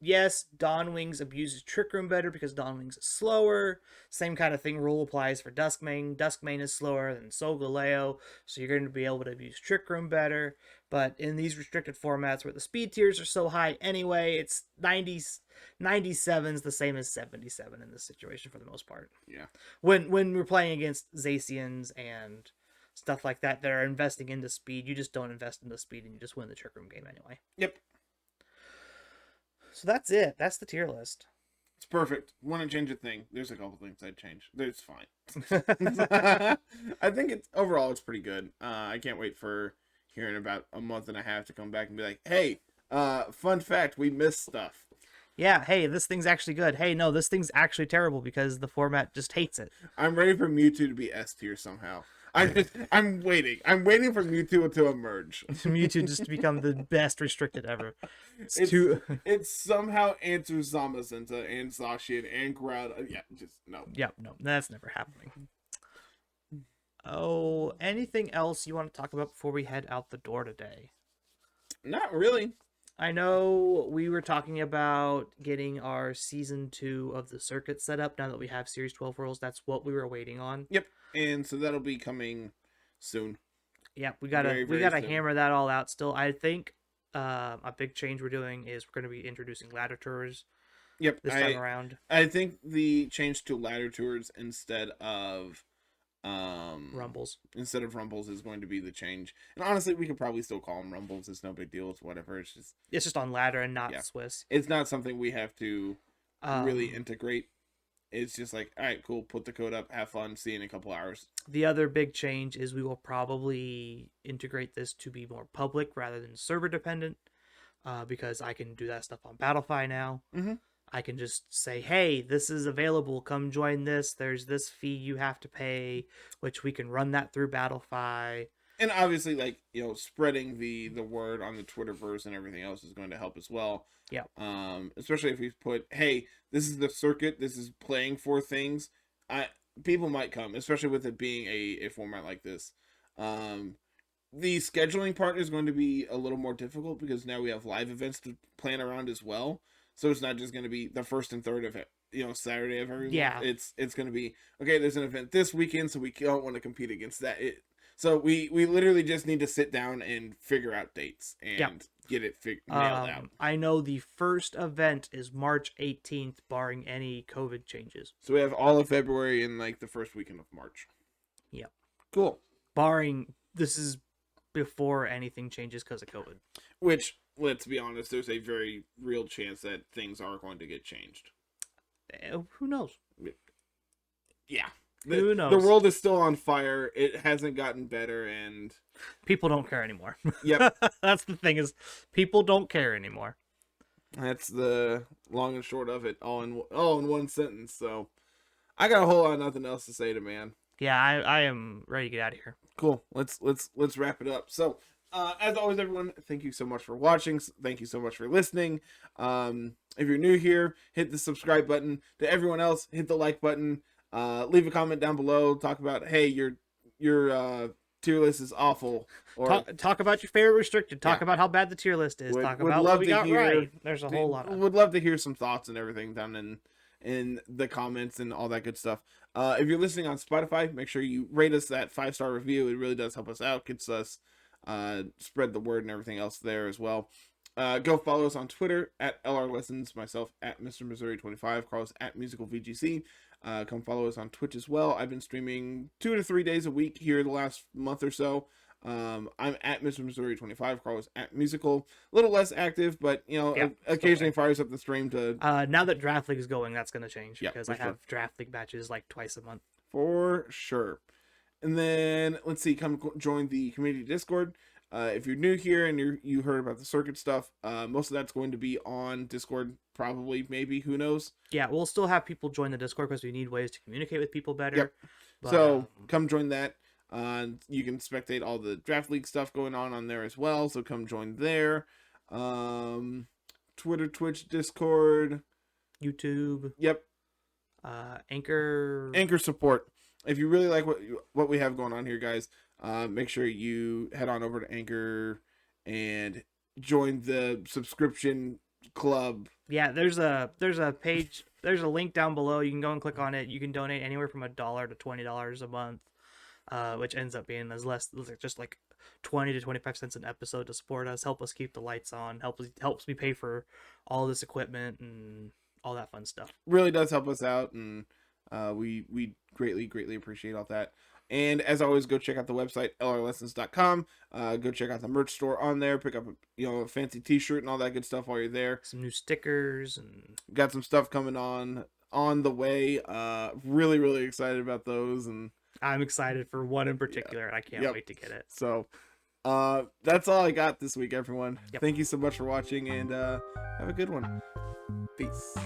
yes, Dawn Wings abuses Trick Room better because Dawn Wings is slower. Same kind of thing rule applies for Duskmane. Duskmane is slower than Solgaleo, so you're going to be able to abuse Trick Room better. But in these restricted formats where the speed tiers are so high anyway, it's 97's the same as 77 in this situation for the most part. Yeah. When we're playing against Zacians and stuff like that are investing into speed, you just don't invest into speed and you just win the Trick Room game anyway. Yep. So that's it. That's the tier list. It's perfect. Want to change a thing? There's a couple things I'd change. It's fine. I think overall it's pretty good. I can't wait for here in about a month and a half to come back and be like, hey, fun fact, we missed stuff. Yeah, hey, this thing's actually good. Hey, no, this thing's actually terrible because the format just hates it. I'm ready for Mewtwo to be S tier somehow. I'm waiting. I'm waiting for Mewtwo to emerge. Mewtwo just to become the best restricted ever. It somehow answers Zamazenta and Zacian and Groudon. Yeah, just no. Yeah, no, that's never happening. Oh, anything else you want to talk about before we head out the door today? Not really. I know we were talking about getting our season 2 of the circuit set up now that we have Series 12 rules. That's what we were waiting on. Yep. And so that'll be coming soon. Yeah, we gotta hammer that all out still. I think a big change we're doing is we're going to be introducing ladder tours. Yep, this time around. I think the change to ladder tours instead of rumbles is going to be the change. And honestly, we could probably still call them rumbles. It's no big deal. It's whatever. It's just on ladder and not Swiss. It's not something we have to really integrate. It's just like, all right, cool. Put the code up. Have fun. See you in a couple hours. The other big change is we will probably integrate this to be more public rather than server dependent, because I can do that stuff on Battlefy now. Mm-hmm. I can just say, hey, this is available. Come join this. There's this fee you have to pay, which we can run that through Battlefy. And obviously, like, spreading the word on the Twitterverse and everything else is going to help as well. Yeah. Especially if we put, hey, this is the circuit. This is playing for things. People might come, especially with it being a format like this. The scheduling part is going to be a little more difficult because now we have live events to plan around as well. So it's not just going to be the first and third of it, Saturday of every month. Yeah. It's going to be, okay, there's an event this weekend, so we don't want to compete against that. So we literally just need to sit down and figure out dates and get it nailed out. I know the first event is March 18th, barring any COVID changes. So we have all of February and like the first weekend of March. Yep. Cool. This is before anything changes because of COVID. Which, let's be honest, there's a very real chance that things are going to get changed. Who knows? Yeah. Who knows? The world is still on fire. It hasn't gotten better, and people don't care anymore. Yep. That's the thing, is people don't care anymore. That's the long and short of it, all in one sentence. So I got a whole lot of nothing else to say to man. Yeah, I am ready to get out of here. Cool. Let's wrap it up. So as always, everyone, thank you so much for watching. Thank you so much for listening. If you're new here, hit the subscribe button. To everyone else, hit the like button. Leave a comment down below. Talk about, hey, your tier list is awful. Or talk about your favorite restricted. Talk about how bad the tier list is. Talk about what we got right. There's a whole lot. Would love to hear some thoughts and everything down in the comments and all that good stuff. If you're listening on Spotify, make sure you rate us that 5-star review. It really does help us out. Gets us spread the word and everything else there as well. Go follow us on Twitter at LR Lessons, myself at Mr. Missouri25, Carlos at Musical VGC. Come follow us on Twitch as well. I've been streaming 2 to 3 days a week here the last month or so. I'm at Mr. Missouri25, Carlos at Musical. A little less active, but occasionally fires up the stream to. Now that Draft League is going, that's going to change because I have Draft League matches like twice a month. For sure. And then let's see, come join the community Discord. If you're new here and you heard about the circuit stuff, most of that's going to be on Discord, probably, maybe, who knows? Yeah, we'll still have people join the Discord because we need ways to communicate with people better. Yep. But, so come join that. You can spectate all the draft league stuff going on there as well. So come join there. Twitter, Twitch, Discord, YouTube. Yep. Anchor support. If you really like what we have going on here, guys, make sure you head on over to Anchor and join the subscription club. Yeah, there's a page, there's a link down below. You can go and click on it. You can donate anywhere from $1 to $20 a month, which ends up being just like 20 to 25 cents an episode to support us, help us keep the lights on, helps me pay for all this equipment and all that fun stuff. Really does help us out, and we greatly appreciate all that. And as always, go check out the website lrlessons.com. Go check out the merch store on there. Pick up a fancy t-shirt and all that good stuff while you're there. Some new stickers, and got some stuff coming on the way. Really excited about those, and I'm excited for one in particular, and I can't wait to get it. So that's all I got this week, everyone. Yep. Thank you so much for watching, and have a good one. Peace.